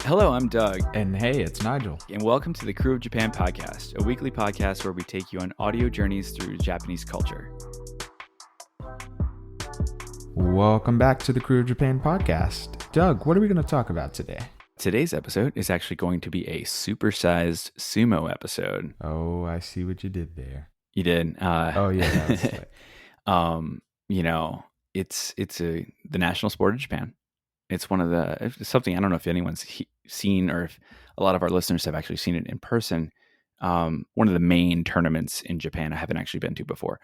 Hello, I'm Doug. And hey, it's Nigel. And welcome to the Krewe of Japan podcast, a weekly podcast where we take you on audio journeys through Japanese culture. Welcome back to the Krewe of Japan podcast. Doug, what are we going to talk about today? Today's episode is actually going to be a supersized sumo episode. Oh, I see what you did there. You did? Oh, yeah. That was it's the national sport of Japan. It's something, I don't know if anyone's seen or if a lot of our listeners have actually seen it in person. One of the main tournaments in Japan I haven't actually been to before.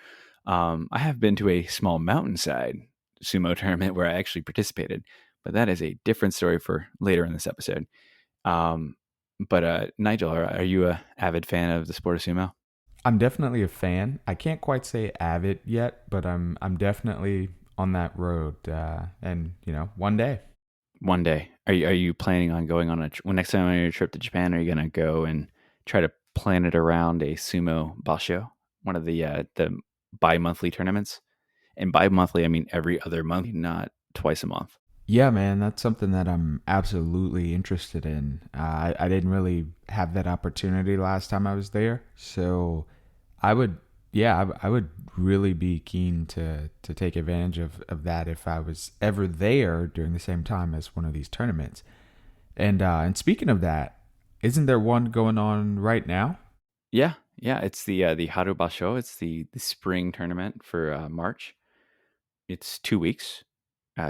I have been to a small mountainside sumo tournament where I actually participated, but that is a different story for later in this episode. But Nigel, are you an avid fan of the sport of sumo? I'm definitely a fan. I can't quite say avid yet, but I'm definitely on that road. And one day. One day. Are you planning on going on next time on your trip to Japan? Are you going to go and try to plan it around a sumo basho, one of the bi-monthly tournaments? And bi-monthly, I mean every other month, not twice a month. Yeah, man, that's something that I'm absolutely interested in. I didn't really have that opportunity last time I was there, so I would really be keen to take advantage of that if I was ever there during the same time as one of these tournaments. And speaking of that, isn't there one going on right now? Yeah, it's the Haru Basho. It's the spring tournament for March. It's 2 weeks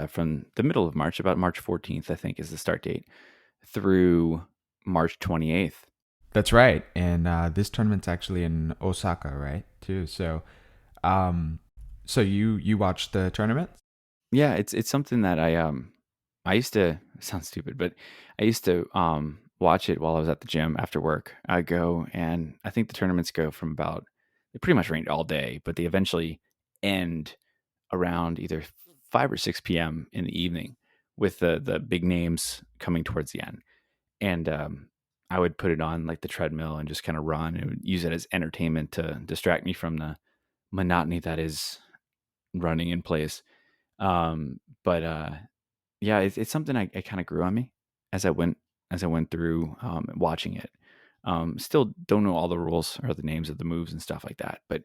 from the middle of March, about March 14th, I think, is the start date, through March 28th. That's right, and this tournament's actually in Osaka, right? Too. So, so you watched the tournament? Yeah, it's something that I used to. It sounds stupid, but I used to watch it while I was at the gym after work. I go, and I think the tournaments go from they pretty much range all day, but they eventually end around either 5 or 6 p.m. in the evening, with the big names coming towards the end. And I would put it on like the treadmill and just kind of run and use it as entertainment to distract me from the monotony that is running in place. It's something I kind of grew on me as I went through watching it. Still don't know all the rules or the names of the moves and stuff like that, but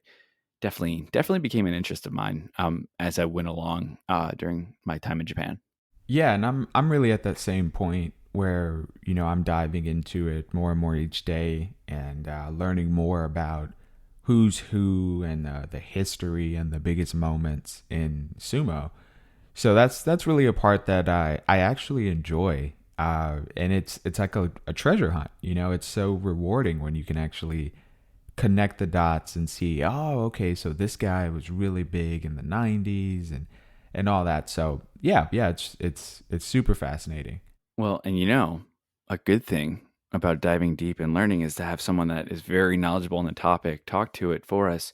definitely became an interest of mine as I went along during my time in Japan. Yeah, and I'm really at that same point where I'm diving into it more and more each day and learning more about who's who and the history and the biggest moments in sumo. So that's really a part that I actually enjoy, and it's like a treasure hunt. It's so rewarding when you can actually connect the dots and see, oh, okay, so this guy was really big in the 90s and all that. So yeah, it's super fascinating. Well, and a good thing about diving deep and learning is to have someone that is very knowledgeable on the topic talk to it for us,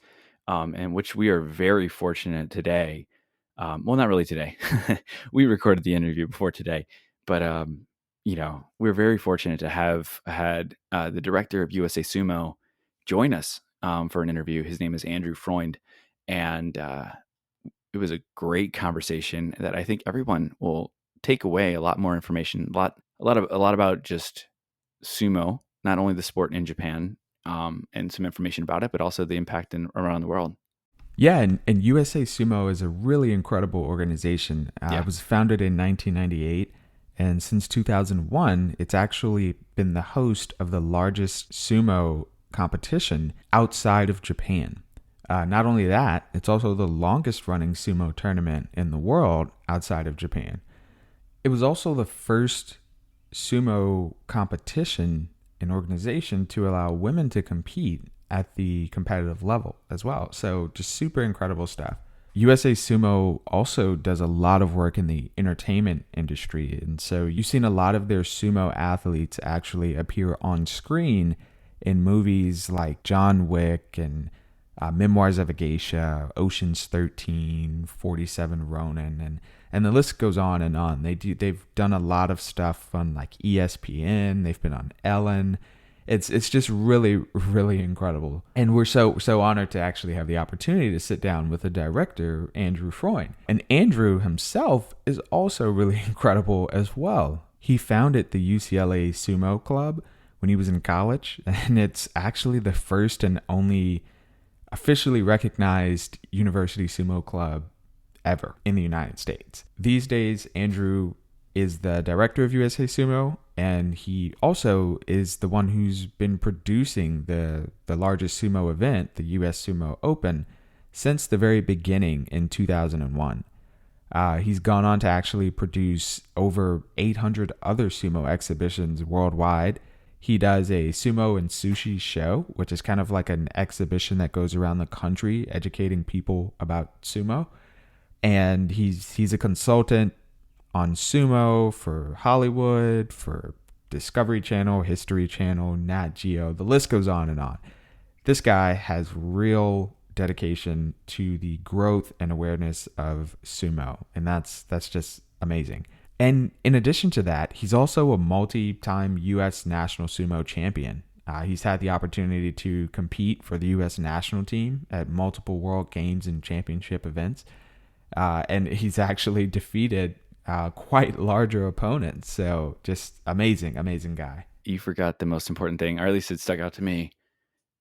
and which we are very fortunate today. Well, not really today. We recorded the interview before today, but we're very fortunate to have had the director of USA Sumo join us for an interview. His name is Andrew Freund, and it was a great conversation that I think everyone will take away a lot more information, a lot about just sumo, not only the sport in Japan, and some information about it, but also the impact around the world. Yeah, and USA Sumo is a really incredible organization. It was founded in 1998, and since 2001, it's actually been the host of the largest sumo competition outside of Japan. Not only that, it's also the longest running sumo tournament in the world outside of Japan. It was also the first sumo competition and organization to allow women to compete at the competitive level as well. So just super incredible stuff. USA Sumo also does a lot of work in the entertainment industry. And so you've seen a lot of their sumo athletes actually appear on screen in movies like John Wick and Memoirs of a Geisha, Ocean's 13, 47 Ronin, and the list goes on and on. They've done a lot of stuff on like ESPN. They've been on Ellen. It's just really, really incredible. And we're so honored to actually have the opportunity to sit down with the director, Andrew Freund. And Andrew himself is also really incredible as well. He founded the UCLA Sumo Club when he was in college, and it's actually the first and only officially recognized university sumo club ever in the United States. These days, Andrew is the director of USA Sumo, and he also is the one who's been producing the largest sumo event, the US Sumo Open, since the very beginning in 2001. He's gone on to actually produce over 800 other sumo exhibitions worldwide. He does a sumo and sushi show, which is kind of like an exhibition that goes around the country educating people about sumo. And he's a consultant on sumo for Hollywood, for Discovery Channel, History Channel, Nat Geo. The list goes on and on. This guy has real dedication to the growth and awareness of sumo, and that's just amazing. And in addition to that, he's also a multi-time US National Sumo champion. He's had the opportunity to compete for the US national team at multiple World Games and Championship events, and he's actually defeated quite larger opponents. So just amazing, amazing guy. You forgot the most important thing, or at least it stuck out to me,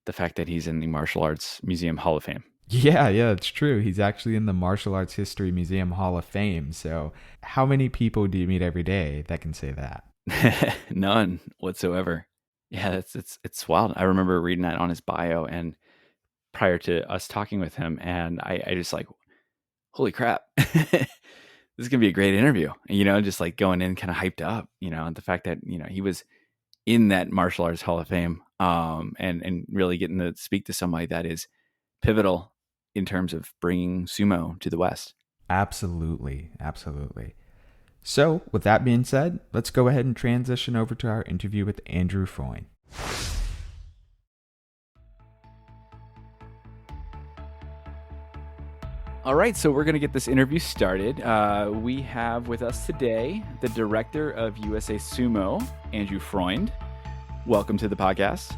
the fact that he's in the Martial Arts Museum Hall of Fame. Yeah, it's true. He's actually in the Martial Arts History Museum Hall of Fame. So, how many people do you meet every day that can say that? None whatsoever. Yeah, it's wild. I remember reading that on his bio and prior to us talking with him, and I just like, holy crap. This is gonna be a great interview. Just like going in kind of hyped up, and the fact that, he was in that Martial Arts Hall of Fame, and really getting to speak to somebody that is pivotal in terms of bringing sumo to the West. Absolutely, absolutely. So, with that being said, let's go ahead and transition over to our interview with Andrew Freund. All right, so we're going to get this interview started. We have with us today the director of USA Sumo, Andrew Freund. Welcome to the podcast.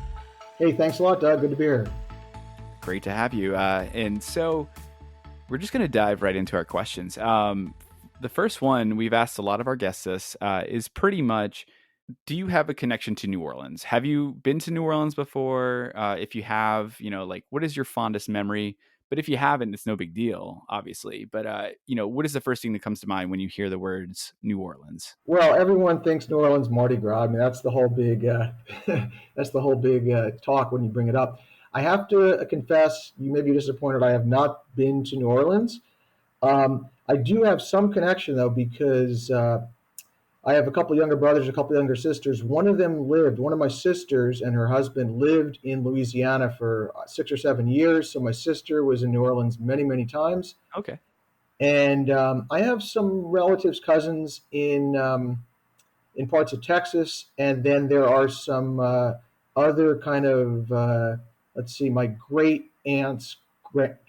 Hey, thanks a lot, Doug. Good to be here. Great to have you. And so we're just going to dive right into our questions. The first one, we've asked a lot of our guests this, is pretty much, do you have a connection to New Orleans? Have you been to New Orleans before? If you have, what is your fondest memory? But if you haven't, it's no big deal, obviously. But, what is the first thing that comes to mind when you hear the words New Orleans? Well, everyone thinks New Orleans Mardi Gras. I mean, that's the whole big, talk when you bring it up. I have to confess, you may be disappointed, I have not been to New Orleans. I do have some connection, though, because I have a couple younger brothers, a couple younger sisters. One of my sisters and her husband lived in Louisiana for 6 or 7 years. So my sister was in New Orleans many, many times. Okay. And I have some relatives, cousins in parts of Texas. And then there are some other kind of, my great aunts,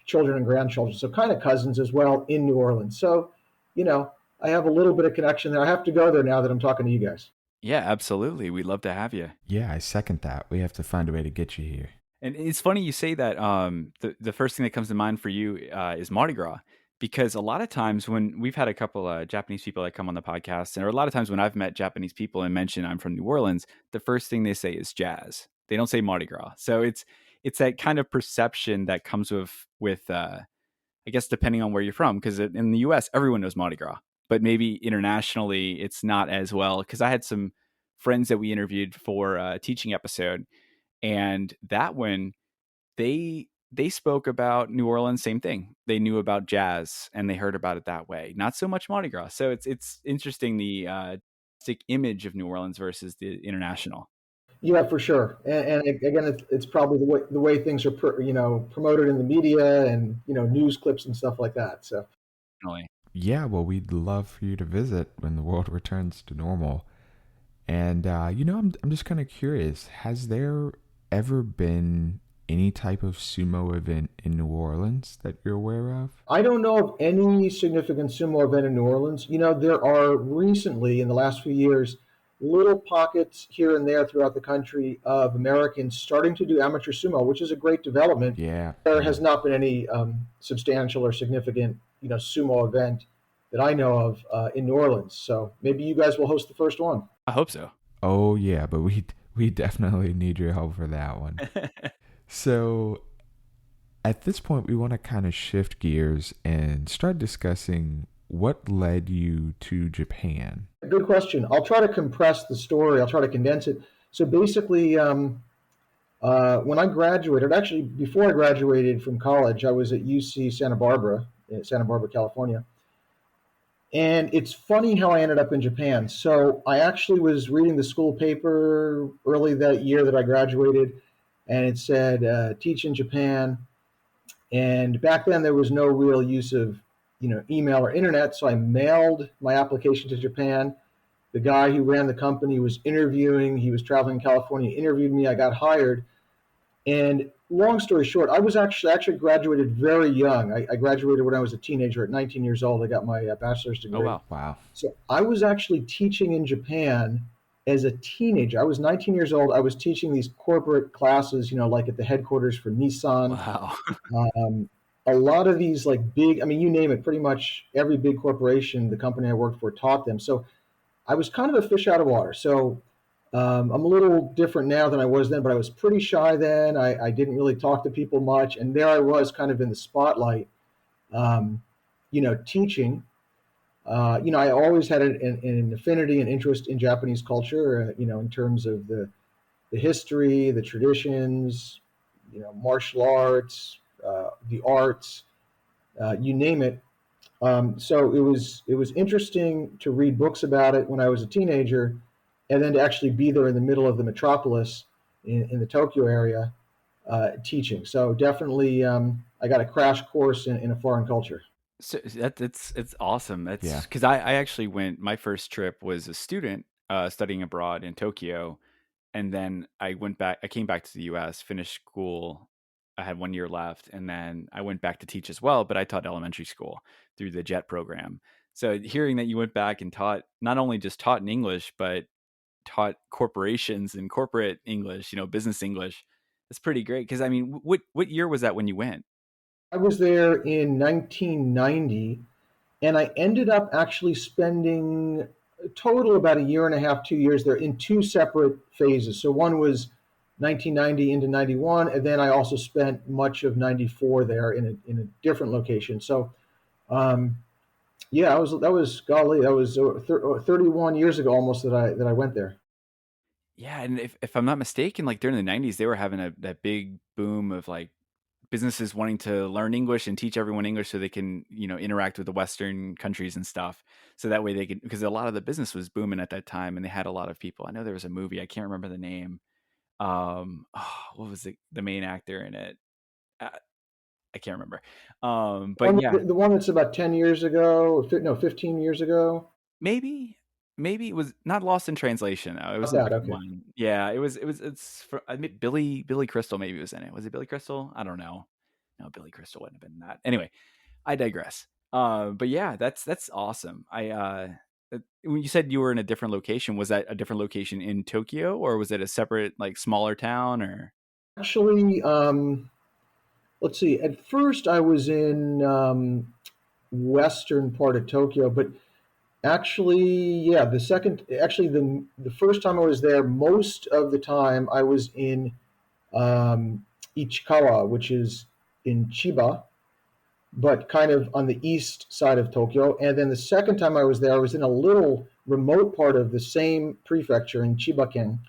children and grandchildren. So kind of cousins as well in New Orleans. So, I have a little bit of connection there. I have to go there now that I'm talking to you guys. Yeah, absolutely. We'd love to have you. Yeah, I second that. We have to find a way to get you here. And it's funny you say that. The first thing that comes to mind for you is Mardi Gras, because a lot of times when we've had a couple Japanese people that come on the podcast, and a lot of times when I've met Japanese people and mention I'm from New Orleans, the first thing they say is jazz. They don't say Mardi Gras. So it's that kind of perception that comes with I guess depending on where you're from, because in the U.S. everyone knows Mardi Gras. But maybe internationally, it's not as well. Because I had some friends that we interviewed for a teaching episode, and that one, they spoke about New Orleans, same thing. They knew about jazz, and they heard about it that way. Not so much Mardi Gras. So it's interesting, the stick image of New Orleans versus the international. Yeah, for sure. And again, it's probably the way things are promoted in the media and news clips and stuff like that. So. Definitely. Yeah, well, we'd love for you to visit when the world returns to normal. And, I'm just kind of curious, has there ever been any type of sumo event in New Orleans that you're aware of? I don't know of any significant sumo event in New Orleans. There are recently, in the last few years, little pockets here and there throughout the country of Americans starting to do amateur sumo, which is a great development. Yeah. There has not been any substantial or significant, sumo event that I know of in New Orleans. So maybe you guys will host the first one. I hope so. Oh yeah, but we definitely need your help for that one. So at this point, we want to kind of shift gears and start discussing what led you to Japan. Good question. I'll try to compress the story. I'll try to condense it. So basically, when I graduated, actually before I graduated from college, I was at UC Santa Barbara, in Santa Barbara, California. And it's funny how I ended up in Japan. So I actually was reading the school paper early that year that I graduated, and it said teach in Japan. And back then there was no real use of email or internet, so I mailed my application to Japan. The guy who ran the company was interviewing. He was traveling in California. He interviewed me. I got hired. And long story short, I was actually graduated very young. I graduated when I was a teenager. At 19 years old, I got my bachelor's Oh degree. wow. Wow. So I was actually teaching in Japan as a teenager. I was 19 years old. I was teaching these corporate classes, like at the headquarters for Nissan. Wow. Um, a lot of these like big, I mean, you name it, pretty much every big corporation, the company I worked for taught them. So I was kind of a fish out of water. So I'm a little different now than I was then, but I was pretty shy then. I didn't really talk to people much. And there I was kind of in the spotlight, um, teaching. I always had an affinity and interest in Japanese culture, in terms of the history, the traditions, martial arts, the arts, you name it. So it was interesting to read books about it when I was a teenager, and then to actually be there in the middle of the metropolis in the Tokyo area teaching. So definitely, I got a crash course in a foreign culture. So it's awesome. That's Yeah. because I actually went. My first trip was a student studying abroad in Tokyo, and then I went back. I came back to the U.S., finished school. I had 1 year left, and then I went back to teach as well. But I taught elementary school through the JET program. So hearing that you went back and taught, not only just taught in English, but taught corporations and corporate English, business English, that's pretty great. Because I mean, what year was that when you went? I was there in 1990, and I ended up actually spending a total about a year and a half, 2 years there in two separate phases. So one was 1990 into 91, and then I also spent much of 94 there in a different location. So um, yeah, that was golly, that was 31 years ago almost that I went there. Yeah, and if I'm not mistaken, like during the '90s, they were having that big boom of like businesses wanting to learn English and teach everyone English so they can, interact with the Western countries and stuff. So that way they could, because a lot of the business was booming at that time and they had a lot of people. I know there was a movie, I can't remember the name. What was the main actor in it? Uh, I can't remember. But One, yeah, the one that's about 10 years ago, no, 15 years ago. maybe it was not Lost in Translation though. It was About a that, different okay. one. Yeah, it's for, I mean, Billy Crystal maybe was in it. Was it Billy Crystal? I don't know. No, Billy Crystal wouldn't have been in that. Anyway, I digress. But yeah, that's awesome. When you said you were in a different location, was that a different location in Tokyo or was it a separate like smaller town or? Actually, let's see. At first, I was in western part of Tokyo, but actually, yeah, the first time I was there, most of the time I was in um, Ichikawa, which is in Chiba, but kind of on the east side of Tokyo. And then the second time I was there, I was in a little remote part of the same prefecture in Chibaken,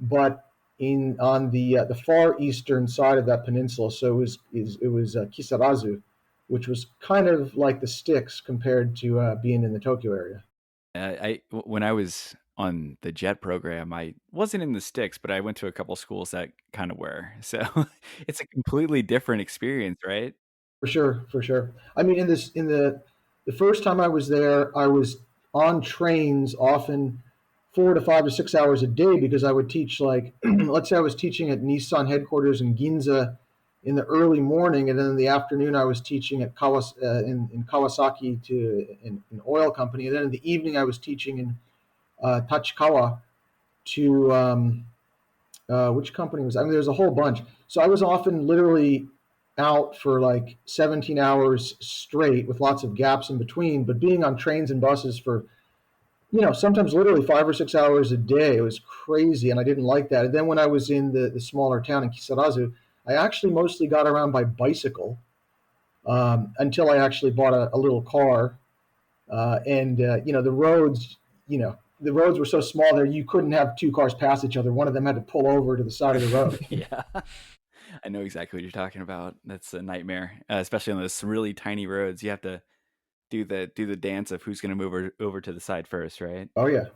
but in on the far eastern side of that peninsula. So it was Kisarazu, which was kind of like the sticks compared to being in the Tokyo area. When I was on the JET program, I wasn't in the sticks, but I went to a couple schools that kind of were. So it's a completely different experience, right? For sure, for sure. I mean, in the first time I was there, I was on trains often 4 to 5 to 6 hours a day because I would teach like let's say I was teaching at Nissan headquarters in Ginza in the early morning, and then in the afternoon I was teaching at in Kawasaki to an oil company, and then in the evening I was teaching in Tachikawa to which company was? I mean, there's a whole bunch. So I was often literally out for like 17 hours straight with lots of gaps in between, but being on trains and buses for, sometimes literally 5 or 6 hours a day, it was crazy. And I didn't like that. And then when I was in the smaller town in Kisarazu, I actually mostly got around by bicycle until I actually bought a little car. The roads were so small there, you couldn't have two cars pass each other. One of them had to pull over to the side of the road. Yeah. I know exactly what you're talking about. That's a nightmare, especially on those really tiny roads. You have to do the dance of who's going to move over to the side first, right? Oh yeah.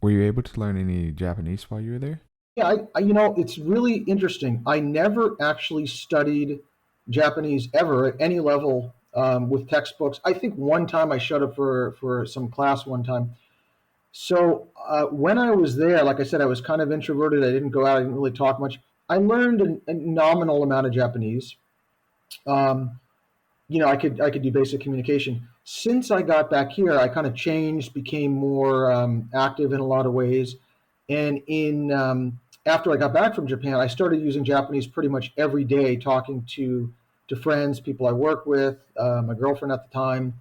Were you able to learn any Japanese while you were there? Yeah, it's really interesting. I never actually studied Japanese ever at any level with textbooks. I think one time I showed up for some class one time. So when I was there, like I said, I was kind of introverted. I didn't go out. I didn't really talk much. I learned a nominal amount of Japanese. Um, I could do basic communication. Since I got back here, I kind of changed, became more active in a lot of ways, and in after I got back from Japan, I started using Japanese pretty much every day, talking to friends, people I work with, my girlfriend at the time,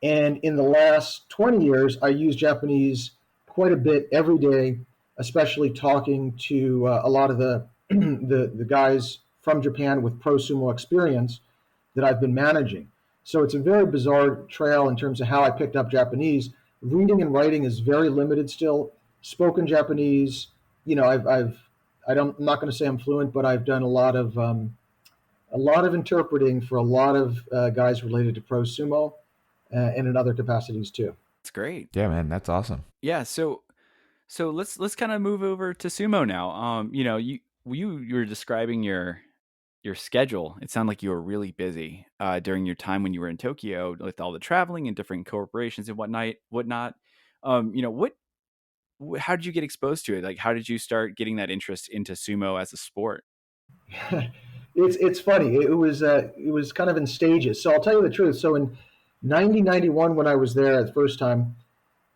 and in the last 20 years, I use Japanese quite a bit every day, especially talking to a lot of the, the guys from Japan with pro sumo experience that I've been managing. So it's a very bizarre trail in terms of how I picked up Japanese. Reading and writing is very limited still. Spoken Japanese, I'm not going to say I'm fluent, but I've done a lot of interpreting for a lot of guys related to pro sumo and in other capacities too. It's great. Yeah, man, that's awesome. Yeah. So let's kind of move over to sumo now. You were describing your schedule. It sounded like you were really busy during your time when you were in Tokyo with all the traveling and different corporations and whatnot. What how did you get exposed to it? Like, how did you start getting that interest into sumo as a sport? It's funny. It was kind of in stages. So I'll tell you the truth. So in 1991, when I was there the first time,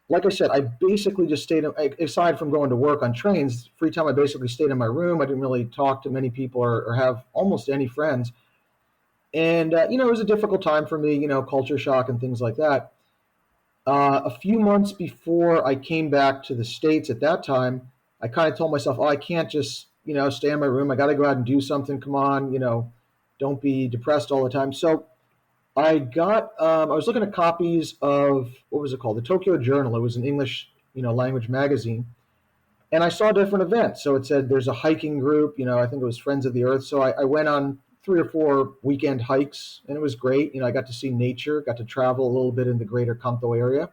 like I said, I basically just stayed, aside from going to work on trains, free time, I basically stayed in my room. I didn't really talk to many people or have almost any friends. And, it was a difficult time for me, culture shock and things like that. A few months before I came back to the States at that time, I kind of told myself, oh, I can't just, stay in my room. I got to go out and do something. Come on, don't be depressed all the time. So I was looking at copies of, what was it called? The Tokyo Journal. It was an English, language magazine. And I saw different events. So it said there's a hiking group, I think it was Friends of the Earth. So I went on 3 or 4 weekend hikes and it was great. I got to see nature, got to travel a little bit in the greater Kanto area.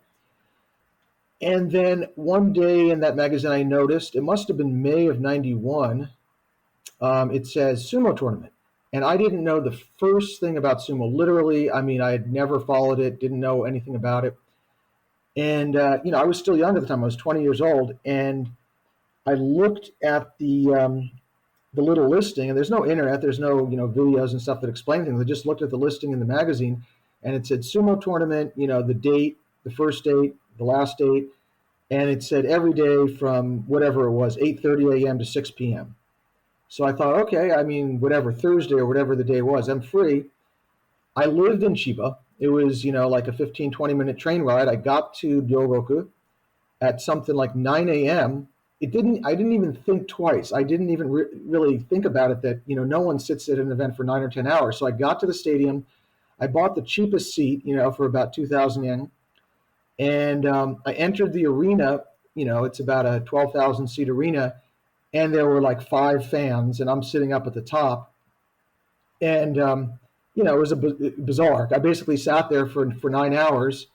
And then one day in that magazine, I noticed, it must have been May of 91, it says sumo tournament. And I didn't know the first thing about sumo. Literally, I mean, I had never followed it, didn't know anything about it. And, I was still young at the time. I was 20 years old. And I looked at the little listing, and there's no internet, there's no, videos and stuff that explain things. I just looked at the listing in the magazine, and it said sumo tournament, the date, the first date, the last date, and it said every day from whatever it was, 8:30 a.m. to 6 p.m. So I thought, okay, I mean, whatever, Thursday or whatever the day was, I'm free. I lived in Chiba. It was, like a 15, 20-minute train ride. I got to Ryogoku at something like 9 a.m. I didn't even think twice. I didn't even really think about it that, no one sits at an event for 9 or 10 hours. So I got to the stadium. I bought the cheapest seat, for about 2,000 yen. And I entered the arena. It's about a 12,000 seat arena. And there were like 5 fans, and I'm sitting up at the top. And, it was bizarre. I basically sat there for 9 hours,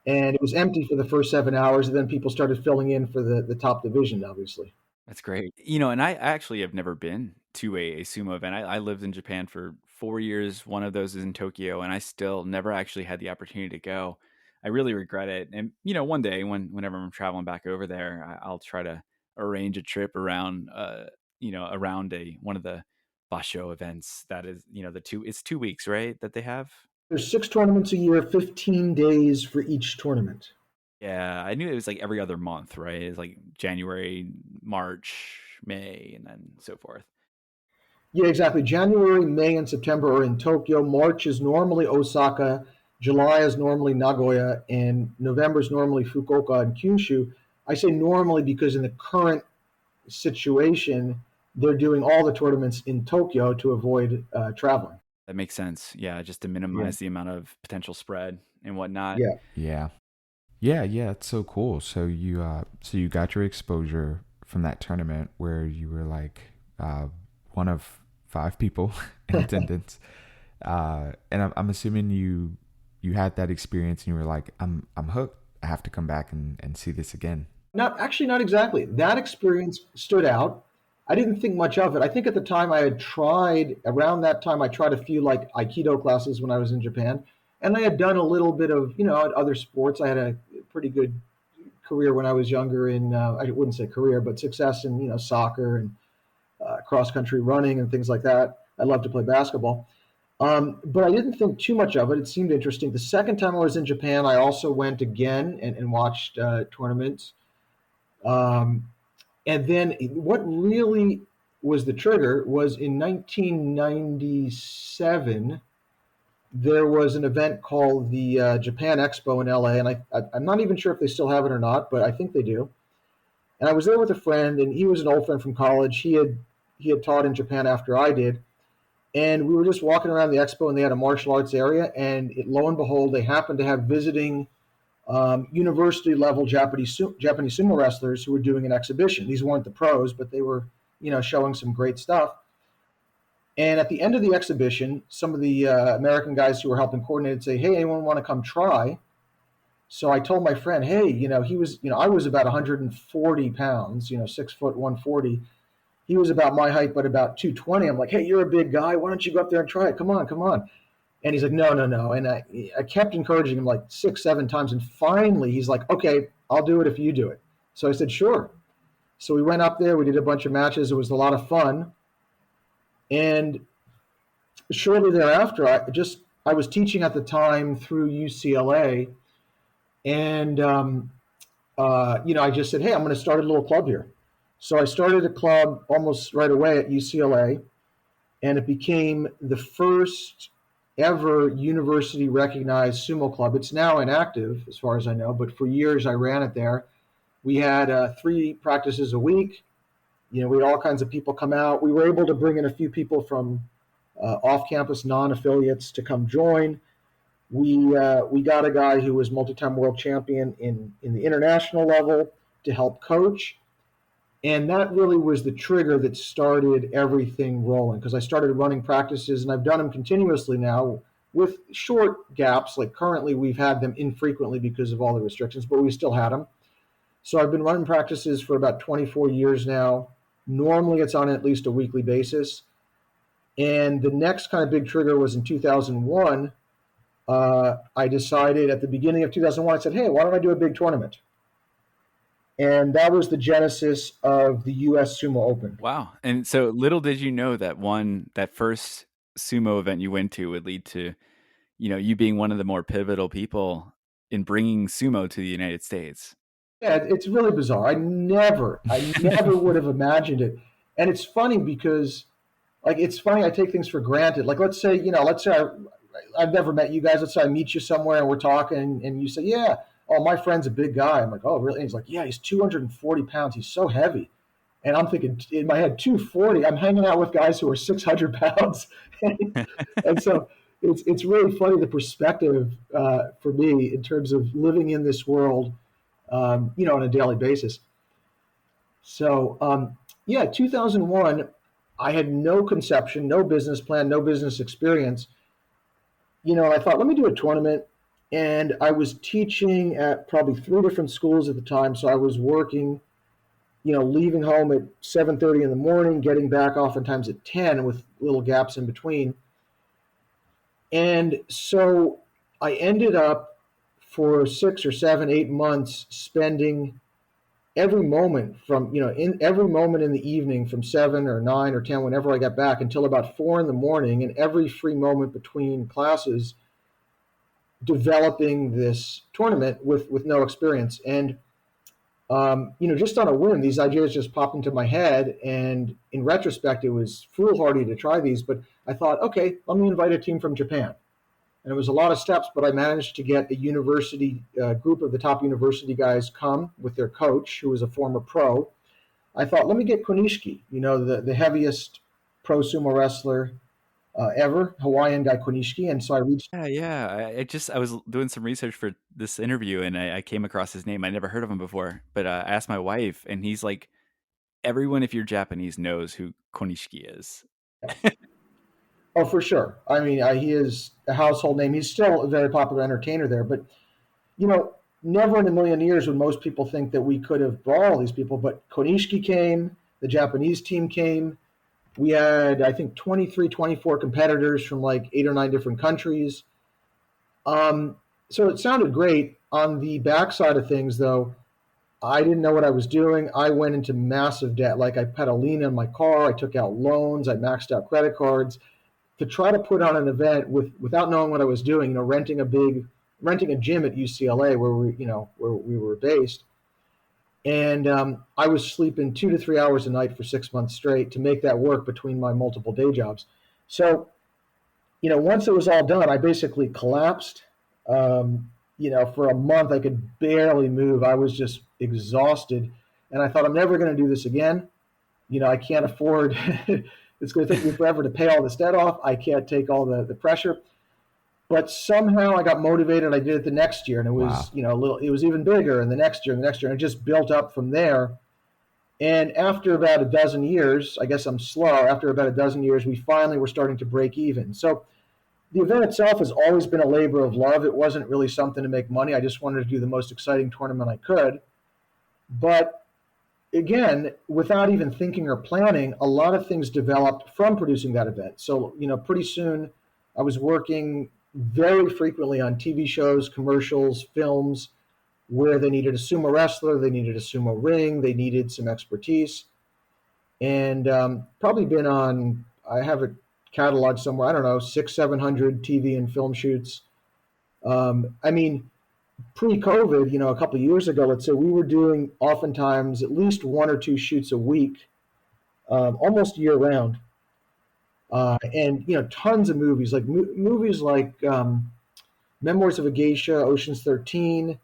and it was empty for the first 7 hours. And then people started filling in for the top division, obviously. That's great. And I actually have never been to a sumo event. I lived in Japan for 4 years. One of those is in Tokyo, and I still never actually had the opportunity to go. I really regret it. And one day whenever I'm traveling back over there, I'll try to arrange a trip around, around a one of the basho events. That is, it's 2 weeks, right? That they have. There's 6 tournaments a year, 15 days for each tournament. Yeah, I knew it was like every other month, right? It's like January, March, May, and then so forth. Yeah, exactly. January, May, and September are in Tokyo. March is normally Osaka. July is normally Nagoya, and November is normally Fukuoka and Kyushu. I say normally because in the current situation, they're doing all the tournaments in Tokyo to avoid traveling. That makes sense. Yeah, just to Yeah, minimize the amount of potential spread and whatnot. yeah. Yeah. Yeah, yeah, it's so cool. So you got your exposure from that tournament where you were like one of five people in attendance. And I'm assuming you had that experience and you were like, I'm hooked. I have to come back and see this again. Not exactly. That experience stood out. I didn't think much of it. I think at the time I had tried around that time I tried a few like Aikido classes when I was in Japan, and I had done a little bit of other sports. I had a pretty good career when I was younger in I wouldn't say career, but success in soccer and cross country running and things like that. I love to play basketball. But I didn't think too much of it. It seemed interesting. The second time I was in Japan, I also went again and watched tournaments. Um, and then what really was the trigger was in 1997, there was an event called the Japan Expo in LA. And I'm not even sure if they still have it or not, but I think they do. And I was there with a friend, and he was an old friend from college. He had taught in Japan after I did. And we were just walking around the expo, and they had a martial arts area. And lo and behold, they happened to have visiting university level Japanese sumo wrestlers who were doing an exhibition. These weren't the pros, but they were, showing some great stuff. And at the end of the exhibition, some of the American guys who were helping coordinate say, "Hey, anyone want to come try?" So I told my friend, "Hey, he was, I was about 140 pounds, 6 foot 140. He was about my height, but about 220. I'm like, "Hey, you're a big guy. Why don't you go up there and try it? Come on, come on." And he's like, "No, no, no." And I kept encouraging him like 6, 7 times. And finally, he's like, "Okay, I'll do it if you do it." So I said, "Sure." So we went up there. We did a bunch of matches. It was a lot of fun. And shortly thereafter, I was teaching at the time through UCLA, and I just said, "Hey, I'm going to start a little club here." So I started a club almost right away at UCLA, and it became the first ever university recognized sumo club. It's now inactive as far as I know, but for years I ran it there. We had 3 practices a week. We had all kinds of people come out. We were able to bring in a few people from off-campus non-affiliates to come join. We got a guy who was multi-time world champion in the international level to help coach. And that really was the trigger that started everything rolling, because I started running practices, and I've done them continuously now with short gaps. Like currently, we've had them infrequently because of all the restrictions, but we still had them. So I've been running practices for about 24 years now. Normally, it's on at least a weekly basis. And the next kind of big trigger was in 2001. I decided at the beginning of 2001, I said, "Hey, why don't I do a big tournament?" And that was the genesis of the US Sumo Open. Wow. And so little did you know that first sumo event you went to would lead to, you being one of the more pivotal people in bringing sumo to the United States. Yeah, it's really bizarre. I never would have imagined it. And it's funny because, like, it's funny. I take things for granted. Like, let's say I've never met you guys. Let's say I meet you somewhere and we're talking, and you say, "Yeah, oh, my friend's a big guy." I'm like, "Oh, really?" And he's like, "Yeah, he's 240 pounds. He's so heavy." And I'm thinking in my head, 240. I'm hanging out with guys who are 600 pounds, and so it's really funny the perspective for me in terms of living in this world, on a daily basis. So, yeah, 2001, I had no conception, no business plan, no business experience. I thought, let me do a tournament. And I was teaching at probably 3 different schools at the time. So I was working, leaving home at 7:30 in the morning, getting back oftentimes at 10 with little gaps in between. And so I ended up for 6 or 7, 8 months spending every moment from in every moment in the evening from 7 or 9 or 10 whenever I got back until about 4 in the morning, and every free moment between classes developing this tournament with no experience. And Just on a whim, these ideas just popped into my head. And in retrospect, it was foolhardy to try these. But I thought, okay, let me invite a team from Japan. And it was a lot of steps, but I managed to get a university group of the top university guys come with their coach, who was a former pro. I thought, let me get Konishiki, the heaviest pro sumo wrestler ever, Hawaiian guy Konishiki. And so I reached. Yeah. I was doing some research for this interview, and I came across his name. I never heard of him before, but I asked my wife, and he's like, everyone, if you're Japanese, knows who Konishiki is. Oh, for sure. I mean, he is a household name. He's still a very popular entertainer there, but you know, never in a million years would most people think that we could have brought all these people. But Konishiki came, the Japanese team came. We had, I think, 23, 24 competitors from like 8 or 9 different countries. So it sounded great. On the backside of things, though, I didn't know what I was doing. I went into massive debt. Like I had a lien on my car. I took out loans. I maxed out credit cards to try to put on an event without knowing what I was doing. Renting a gym at UCLA where we were based, and I was sleeping 2 to 3 hours a night for 6 months straight to make that work between my multiple day jobs. So once it was all done, I basically collapsed. For a month, I could barely move. I was just exhausted. And I thought, I'm never going to do this again. I can't afford, it's going to take me forever to pay all this debt off. I can't take all the pressure. But somehow I got motivated. I did it the next year, and it was, it was even bigger, and the next year, and the next year, and it just built up from there. And after about a dozen years, I guess I'm slow, after about a dozen years, we finally were starting to break even. So the event itself has always been a labor of love. It wasn't really something to make money. I just wanted to do the most exciting tournament I could. But again, without even thinking or planning, a lot of things developed from producing that event. So, pretty soon I was working very frequently on TV shows, commercials, films, where they needed a sumo wrestler, they needed a sumo ring, they needed some expertise. And probably been on, I have it cataloged somewhere, I don't know, 700 TV and film shoots. I mean, pre-COVID, a couple of years ago, let's say, we were doing oftentimes at least 1 or 2 shoots a week, almost year round. And tons of movies, like movies like Memoirs of a Geisha, Ocean's 13.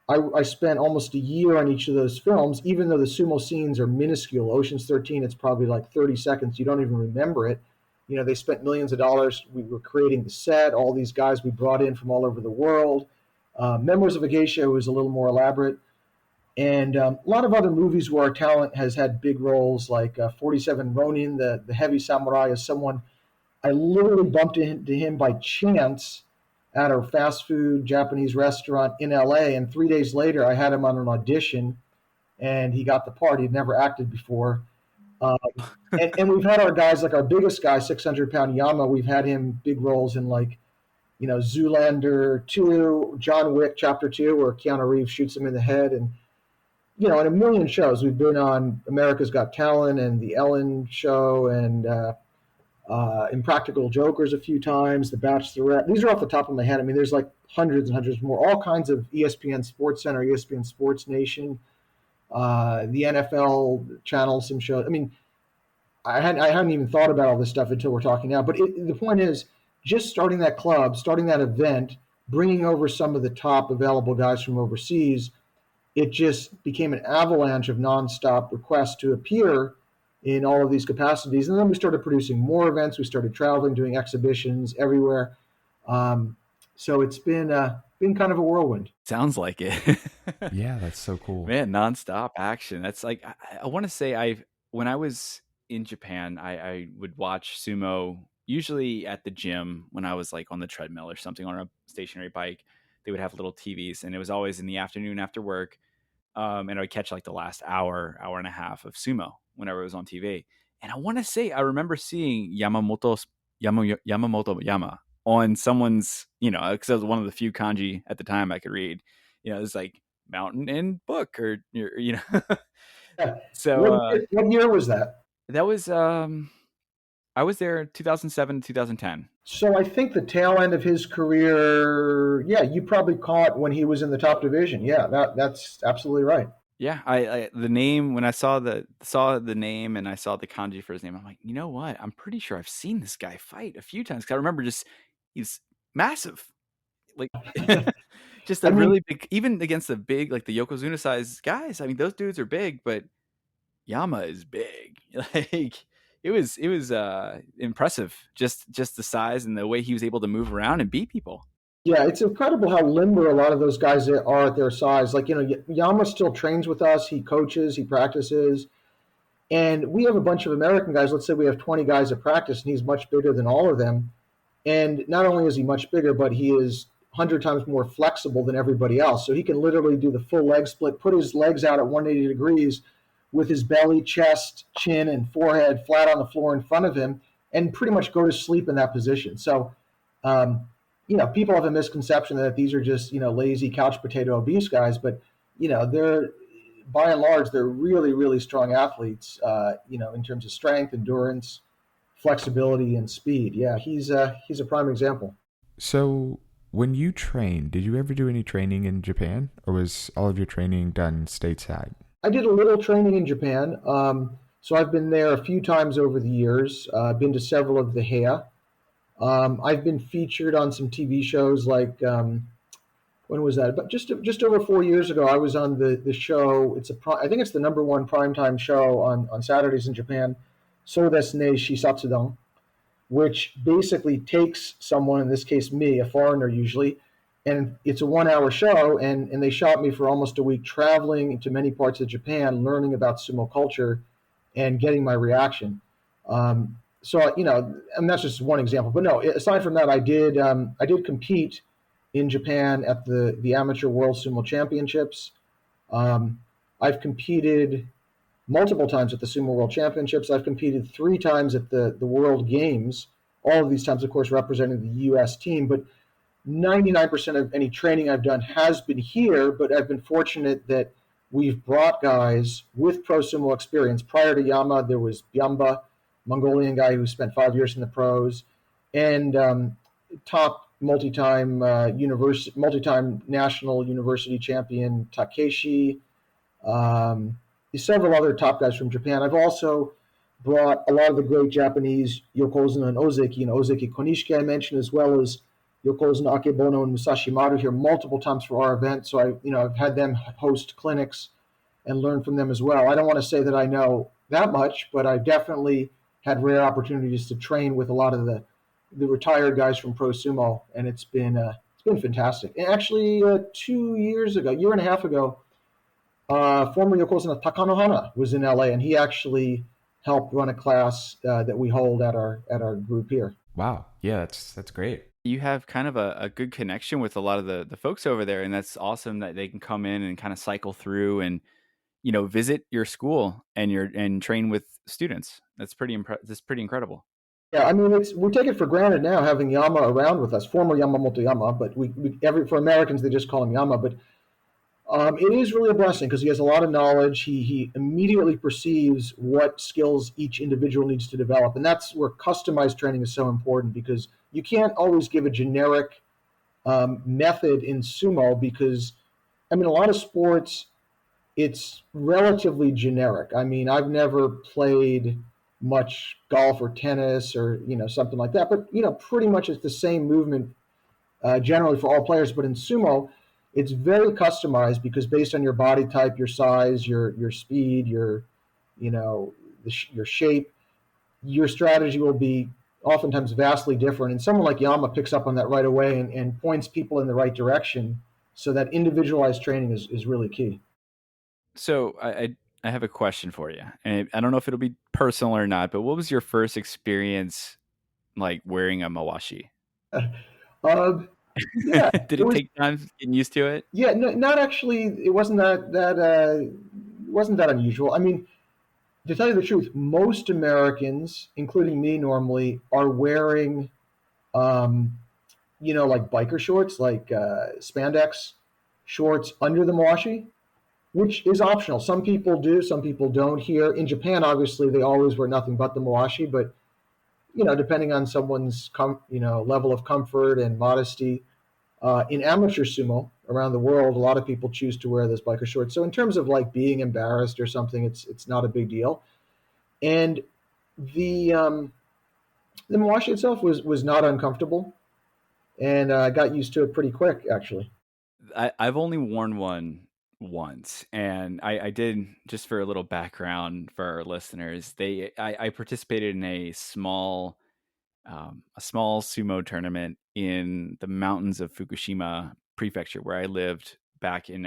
I spent almost a year on each of those films, even though the sumo scenes are minuscule. Ocean's 13, it's probably like 30 seconds. You don't even remember it. They spent millions of dollars. We were creating the set, all these guys we brought in from all over the world. Memoirs of a Geisha was a little more elaborate. And a lot of other movies where our talent has had big roles, like 47 Ronin, the heavy samurai, is someone I literally bumped into him by chance at a fast food Japanese restaurant in LA. And 3 days later, I had him on an audition, and he got the part. He'd never acted before. Um, and we've had our guys, like our biggest guy, 600-pound Yama, we've had him big roles in like, Zoolander 2, John Wick Chapter 2, where Keanu Reeves shoots him in the head. And, in a million shows. We've been on America's Got Talent and The Ellen Show and Impractical Jokers a few times, The Bachelorette. These are off the top of my head. I mean, there's like hundreds and hundreds more, all kinds of ESPN Sports Center, ESPN Sports Nation, the NFL channel, some shows. I mean, I hadn't even thought about all this stuff until we're talking now. But the point is, just starting that club, starting that event, bringing over some of the top available guys from overseas, it just became an avalanche of nonstop requests to appear in all of these capacities. And then we started producing more events. We started traveling, doing exhibitions everywhere. So it's been kind of a whirlwind. Sounds like it. Yeah, that's so cool. Man, nonstop action. That's like, I want to say when I was in Japan, I would watch sumo usually at the gym when I was like on the treadmill or something on a stationary bike. They would have little TVs, and it was always in the afternoon after work. And I would catch like the last hour and a half of sumo whenever it was on TV. And I want to say, I remember seeing Yamamoto Yama on someone's, because I was one of the few kanji at the time I could read. It was like mountain and book, or Yeah. So What year was that? that was I was there 2007, 2010. So I think the tail end of his career, yeah, you probably caught when he was in the top division. Yeah, that's absolutely right. Yeah, I the name when I saw the name and I saw the kanji for his name, I'm like, you know what? I'm pretty sure I've seen this guy fight a few times. 'Cause I remember just he's massive, like just I a mean, really big, even against the big, like the Yokozuna size guys. I mean, those dudes are big, but Yama is big. Like it was impressive, just the size and the way he was able to move around and beat people. yeah, it's incredible how limber a lot of those guys are at their size. Like, Yama still trains with us. He coaches, he practices. And we have a bunch of American guys. Let's say we have 20 guys at practice, and he's much bigger than all of them. And not only is he much bigger, but he is 100 times more flexible than everybody else. So he can literally do the full leg split, put his legs out at 180 degrees with his belly, chest, chin, and forehead flat on the floor in front of him, and pretty much go to sleep in that position. So, people have a misconception that these are just, lazy couch potato obese guys, but, they're by and large, they're really, really strong athletes, in terms of strength, endurance, flexibility, and speed. Yeah, he's a prime example. So, when you trained, did you ever do any training in Japan, or was all of your training done stateside? I did a little training in Japan. So I've been there a few times over the years. I've been to several of the Heya. I've been featured on some TV shows like when was that? But just over 4 years ago, I was on the show. I think it's the number one primetime show on Saturdays in Japan. So desu ne Shisatsudan, which basically takes someone, in this case me, a foreigner usually, and it's a 1 hour show, and they shot me for almost a week traveling to many parts of Japan, learning about sumo culture and getting my reaction. And that's just one example. But no, aside from that, I did compete in Japan at the Amateur World Sumo Championships. Um, I've competed multiple times at the Sumo World Championships. I've competed 3 times at the World Games. All of these times, of course, representing the U.S. team. But 99% of any training I've done has been here. But I've been fortunate that we've brought guys with pro sumo experience. Prior to Yama, there was Byamba, Mongolian guy who spent 5 years in the pros, and top multi-time national university champion Takeshi, um, several other top guys from Japan. I've also brought a lot of the great Japanese Yokozuna and Ozeki Konishiki I mentioned, as well as Yokozuna Akebono and Musashi Maru here multiple times for our event. So I've had them host clinics and learn from them as well. I don't want to say that I know that much, but I've definitely had rare opportunities to train with a lot of the retired guys from Pro Sumo, and it's been fantastic. And actually, 2 years ago, year and a half ago, former Yokozuna Takanohana was in LA, and he actually helped run a class that we hold at our group here. Wow, yeah, that's great. You have kind of a good connection with a lot of the folks over there, and that's awesome that they can come in and kind of cycle through and visit your school and train with students. That's pretty incredible. Yeah, I mean, we take it for granted now having Yama around with us, former Yamamoto Yama, but for Americans they just call him Yama. But it is really a blessing because he has a lot of knowledge. He immediately perceives what skills each individual needs to develop, and that's where customized training is so important because you can't always give a generic method in sumo because, I mean, a lot of sports it's relatively generic. I mean, I've never played much golf or tennis or something like that, but pretty much it's the same movement generally for all players. But in sumo, it's very customized because based on your body type, your size, your speed, you know your shape, your strategy will be oftentimes vastly different. And someone like Yama picks up on that right away and points people in the right direction. So that individualized training is really key. So I have a question for you, and I don't know if it'll be personal or not, but what was your first experience like wearing a mawashi? Um, yeah, Did it it was. take time getting used to it? Yeah, no, not actually. It wasn't that unusual. I mean, to tell you the truth, most Americans, including me, normally are wearing, um, like biker shorts, like spandex shorts under the mawashi, which is optional. Some people do, some people don't. Here in Japan, obviously, they always wear nothing but the mawashi, but depending on someone's level of comfort and modesty, in amateur sumo, around the world, a lot of people choose to wear those biker shorts. So in terms of like being embarrassed or something, it's not a big deal. And the the Mawashi itself was not uncomfortable, and I got used to it pretty quick, actually. I've only worn one once, and I did, just for a little background for our listeners. I participated in a small sumo tournament in the mountains of Fukushima Prefecture, where I lived back in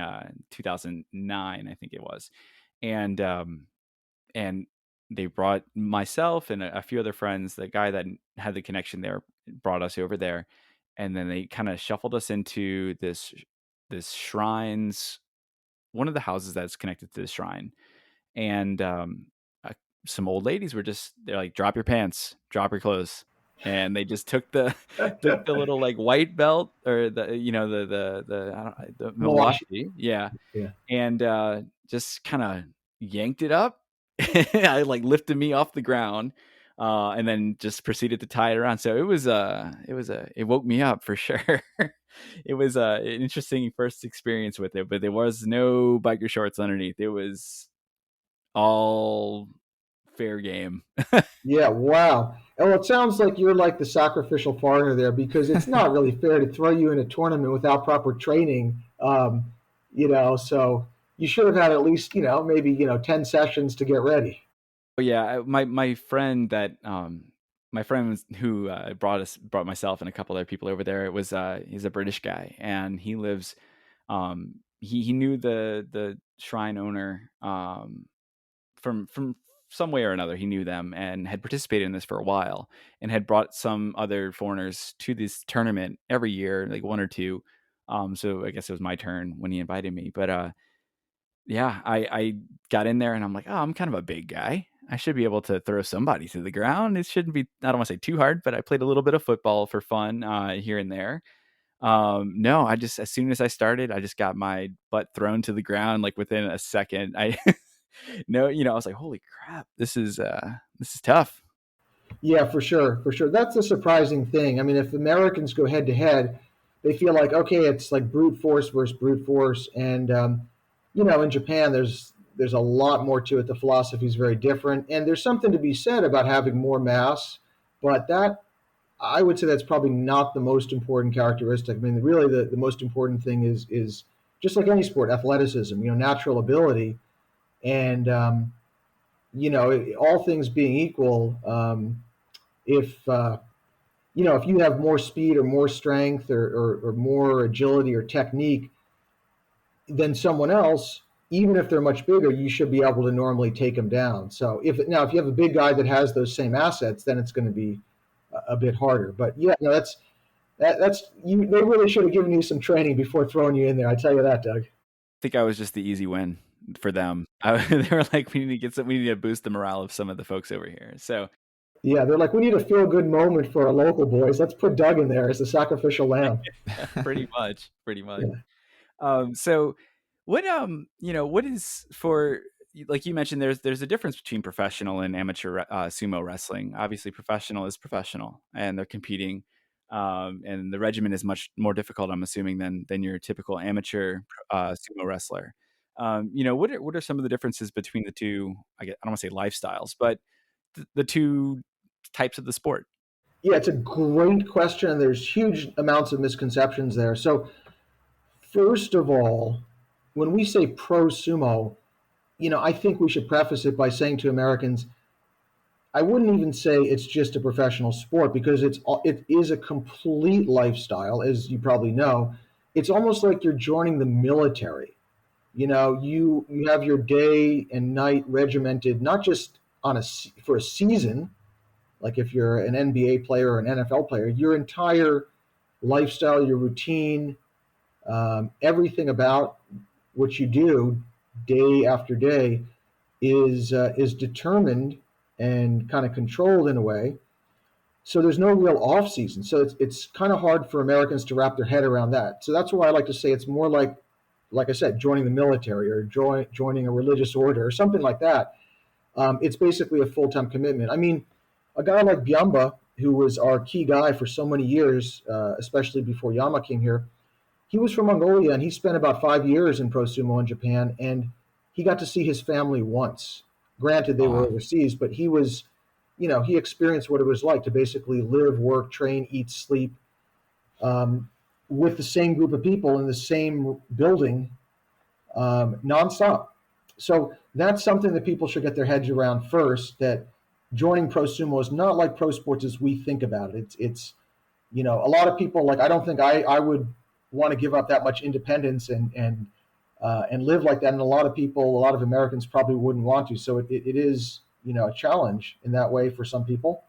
2009, I think it was, and and they brought myself and a few other friends. The guy that had the connection there brought us over there, and then they kind of shuffled us into this shrine's one of the houses that's connected to the shrine, and uh, some old ladies were just they're like, drop your pants, drop your clothes, and they just took the took the little like white belt, or the the I don't, the Mawashi, mawashi, yeah, yeah. and just kind of yanked it up. I like lifted me off the ground, and then just proceeded to tie it around. So it woke me up for sure. It was an interesting first experience with it, but there was no biker shorts underneath. It was all fair game. Yeah, wow. Well, it sounds like you're like the sacrificial partner there because it's not really fair to throw you in a tournament without proper training. So you should have had at least, maybe, 10 sessions to get ready. But yeah, my friend who brought myself and a couple other people over there. It was he's a British guy, and he lives. He knew the shrine owner from some way or another. He knew them and had participated in this for a while, and had brought some other foreigners to this tournament every year, like one or two. So I guess it was my turn when he invited me. But yeah, I got in there and I'm like, oh, I'm kind of a big guy. I should be able to throw somebody to the ground. It shouldn't be, I don't want to say too hard, but I played a little bit of football for fun here and there. No, as soon as I started, I just got my butt thrown to the ground like within a second. I no, I was like, holy crap, this is tough. Yeah, for sure, for sure. That's the surprising thing. I mean, if Americans go head to head, they feel like okay, it's like brute force versus brute force, and in Japan, there's a lot more to it. The philosophy is very different, and there's something to be said about having more mass. But that I would say that's probably not the most important characteristic. I mean, really, the most important thing is just like any sport, athleticism. Natural ability, and all things being equal, if you have more speed or more strength or more agility or technique than someone else, even if they're much bigger, you should be able to normally take them down. So if you have a big guy that has those same assets, then it's going to be a bit harder. But yeah, no, that's you. They really should have given you some training before throwing you in there. I tell you that, Doug. I think I was just the easy win for them. They were like, we need to boost the morale of some of the folks over here. So Yeah, they're like, we need a feel good moment for our local boys. Let's put Doug in there as the sacrificial lamb. pretty much, pretty much. Yeah. So what is for, like you mentioned, there's a difference between professional and amateur sumo wrestling. Obviously, professional is professional, and they're competing, and the regimen is much more difficult, I'm assuming, than your typical amateur sumo wrestler. What are some of the differences between the two? I don't want to say lifestyles, but the two types of the sport. Yeah, it's a great question. There's huge amounts of misconceptions there. So, first of all, when we say pro sumo, I think we should preface it by saying to Americans, I wouldn't even say it's just a professional sport because it is a complete lifestyle, as you probably know. It's almost like you're joining the military. You have your day and night regimented, not just for a season, like if you're an NBA player or an NFL player, your entire lifestyle, your routine, everything about what you do day after day is determined and kind of controlled in a way. So there's no real off season. So it's kind of hard for Americans to wrap their head around that. So that's why I like to say it's more like I said, joining the military or joining a religious order or something like that. It's basically a full time commitment. I mean, a guy like Byamba, who was our key guy for so many years, especially before Yama came here, he was from Mongolia, and he spent about 5 years in pro sumo in Japan, and he got to see his family once. Granted, they were Wow. overseas, but he was, he experienced what it was like to basically live, work, train, eat, sleep, um, with the same group of people in the same building, nonstop. So that's something that people should get their heads around first. That joining pro sumo is not like pro sports as we think about it. It's a lot of people, like, I don't think I would want to give up that much independence and live like that. And a lot of people, a lot of Americans probably wouldn't want to. So it is, a challenge in that way for some people.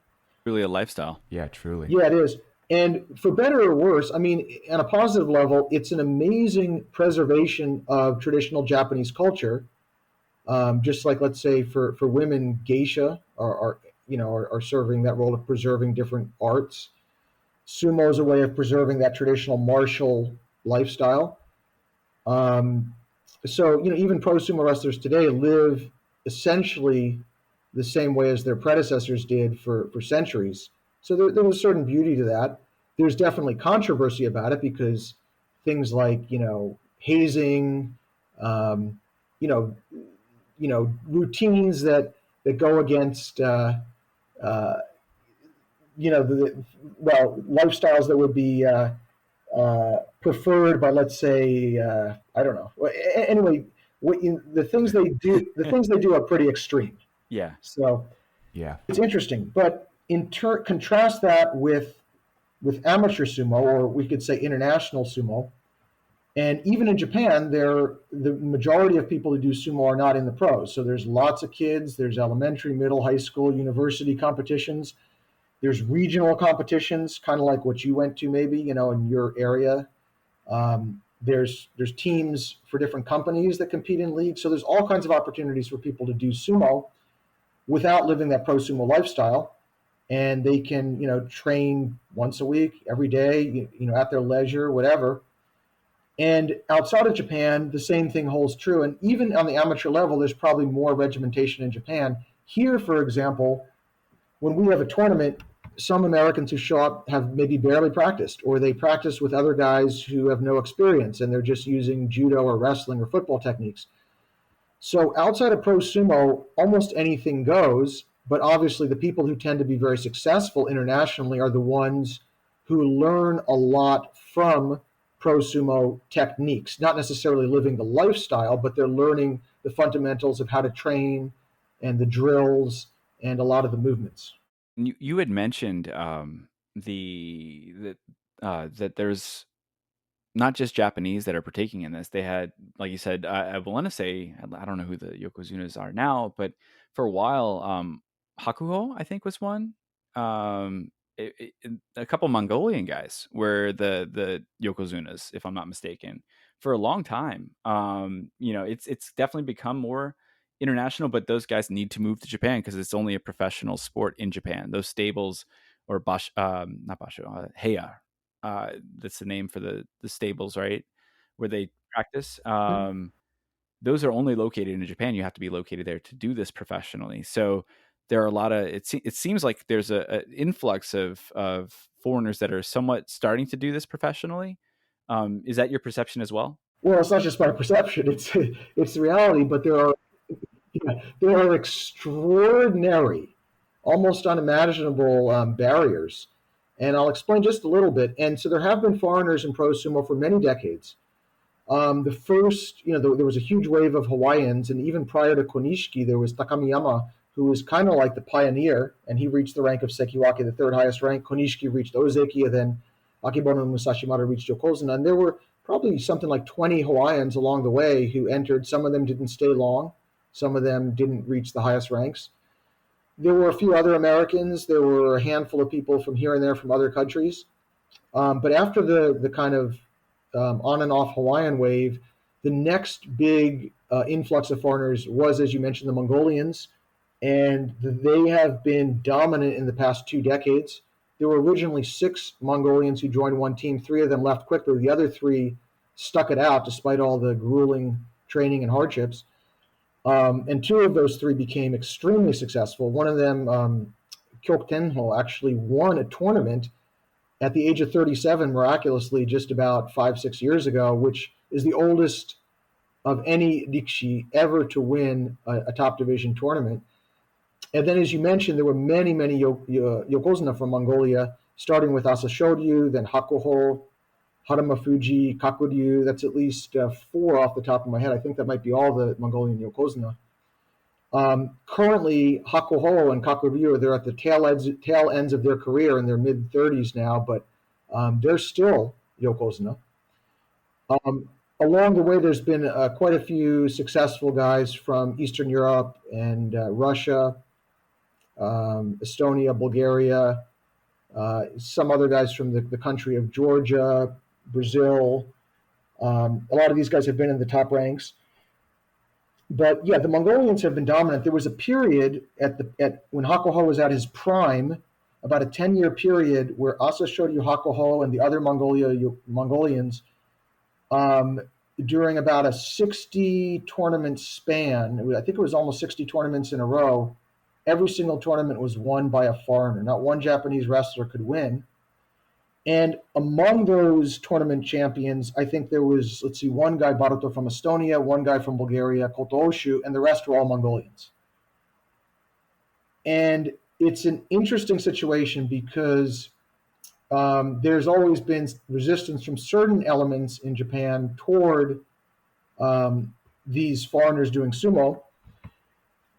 Really a lifestyle. Yeah, truly. Yeah, it is. And for better or worse, I mean, on a positive level, it's an amazing preservation of traditional Japanese culture. Just like, let's say, for women, geisha are serving that role of preserving different arts. Sumo is a way of preserving that traditional martial lifestyle. Um, so, even pro sumo wrestlers today live essentially the same way as their predecessors did for centuries. So there was a certain beauty to that. There's definitely controversy about it because things like, hazing, um, you know, routines that go against, uh, lifestyles that would be preferred by, let's say, I don't know. Anyway, the things they do are pretty extreme. Yeah. So Yeah. it's interesting. But contrast that with amateur sumo, or we could say international sumo. And even in Japan, the majority of people who do sumo are not in the pros. So there's lots of kids. There's elementary, middle, high school, university competitions. There's regional competitions, kind of like what you went to, maybe, in your area. There's teams for different companies that compete in leagues. So there's all kinds of opportunities for people to do sumo without living that pro sumo lifestyle. And they can, train once a week, every day, at their leisure, whatever. And outside of Japan, the same thing holds true. And even on the amateur level, there's probably more regimentation in Japan. Here, for example, when we have a tournament, some Americans who show up have maybe barely practiced, or they practice with other guys who have no experience and they're just using judo or wrestling or football techniques. So outside of pro sumo, almost anything goes. But obviously, the people who tend to be very successful internationally are the ones who learn a lot from pro sumo techniques, not necessarily living the lifestyle, but they're learning the fundamentals of how to train and the drills and a lot of the movements. You had mentioned that there's not just Japanese that are partaking in this. They had, like you said, I want to say, I don't know who the Yokozunas are now, but for a while, Hakuho, I think, was one. A couple Mongolian guys were the Yokozunas, if I'm not mistaken, for a long time. It's definitely become more international, but those guys need to move to Japan because it's only a professional sport in Japan. Those stables, or not basho, heya, that's the name for the stables, right? Where they practice. Those are only located in Japan. You have to be located there to do this professionally. So there are a lot of it seems like there's a influx of foreigners that are somewhat starting to do this professionally. Is that your perception as well? Well, it's not just my perception; it's the reality. But there are extraordinary, almost unimaginable barriers, and I'll explain just a little bit. And so there have been foreigners in pro sumo for many decades. The first, there was a huge wave of Hawaiians, and even prior to Konishiki, there was Takamiyama, who was kind of like the pioneer, and he reached the rank of Sekiwake, the third highest rank. Konishiki reached Ozeki, and then Akebono and Musashimura reached Yokozuna. And there were probably something like 20 Hawaiians along the way who entered. Some of them didn't stay long. Some of them didn't reach the highest ranks. There were a few other Americans. There were a handful of people from here and there from other countries. But after the kind of on and off Hawaiian wave, the next big influx of foreigners was, as you mentioned, the Mongolians, and they have been dominant in the past 2 decades. There were originally 6 Mongolians who joined one team. 3 of them left quickly. The other 3 stuck it out despite all the grueling training and hardships. And 2 of those 3 became extremely successful. One of them, Kyok Tenho, actually won a tournament at the age of 37, miraculously, just about 5, 6 years ago, which is the oldest of any Rikshi ever to win a top division tournament. And then, as you mentioned, there were many, many Yokozuna from Mongolia, starting with Asashoryu, then Hakuho, Haramafuji, Kakuryu. That's at least four off the top of my head. I think that might be all the Mongolian Yokozuna. Currently, Hakuho and Kakuryu, they're at the tail ends of their career in their mid-30s now, but they're still Yokozuna. Along the way, there's been quite a few successful guys from Eastern Europe and Russia, Estonia, Bulgaria, some other guys from the country of Georgia, Brazil. A lot of these guys have been in the top ranks. But yeah, the Mongolians have been dominant. There was a period at when Hakuho was at his prime, about a 10-year period where Asashoryu Hakuho and the other Mongolians, during about a 60 tournament span, I think it was almost 60 tournaments in a row, every single tournament was won by a foreigner. Not one Japanese wrestler could win. And among those tournament champions, I think there was, one guy, Baruto from Estonia, one guy from Bulgaria, Kotooshu, and the rest were all Mongolians. And it's an interesting situation because there's always been resistance from certain elements in Japan toward these foreigners doing sumo.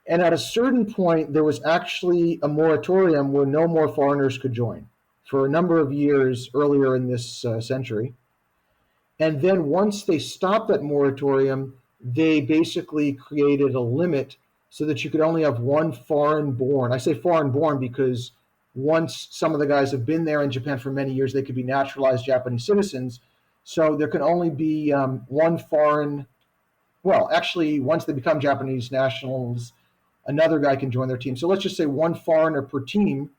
And at a certain point, there was actually a moratorium where no more foreigners could join for a number of years earlier in this century. And then once they stopped that moratorium, they basically created a limit so that you could only have one foreign born. I say foreign born because once some of the guys have been there in Japan for many years, they could be naturalized Japanese citizens. So there can only be one foreign. Well, actually, once they become Japanese nationals, another guy can join their team. So let's just say one foreigner per team,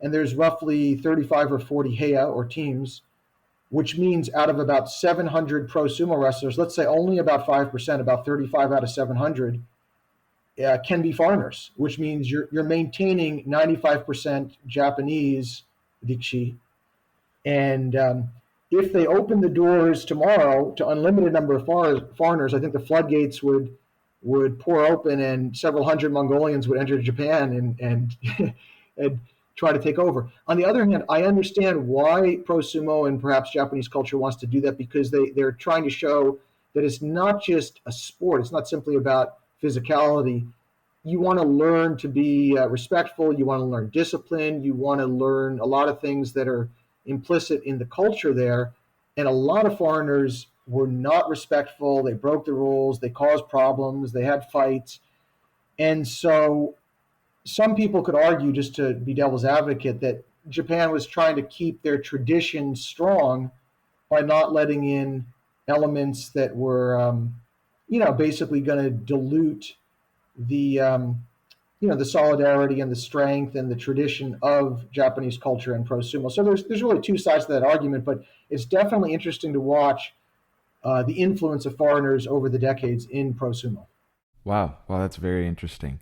and there's roughly 35 or 40 heya or teams, which means out of about 700 pro sumo wrestlers, let's say only about 5%, about 35 out of 700, can be foreigners, which means you're maintaining 95% Japanese Rikshi. And if they open the doors tomorrow to unlimited number of foreigners, I think the floodgates would pour open and several hundred Mongolians would enter Japan and and try to take over. On the other hand, I understand why pro sumo and perhaps Japanese culture wants to do that, because they're trying to show that it's not just a sport. It's not simply about physicality. You want to learn to be respectful. You want to learn discipline. You want to learn a lot of things that are implicit in the culture there. And a lot of foreigners were not respectful. They broke the rules. They caused problems. They had fights. And so some people could argue, just to be devil's advocate, that Japan was trying to keep their tradition strong by not letting in elements that were, basically going to dilute the, the solidarity and the strength and the tradition of Japanese culture and pro sumo. So there's really two sides to that argument, but it's definitely interesting to watch the influence of foreigners over the decades in pro sumo. Wow, that's very interesting.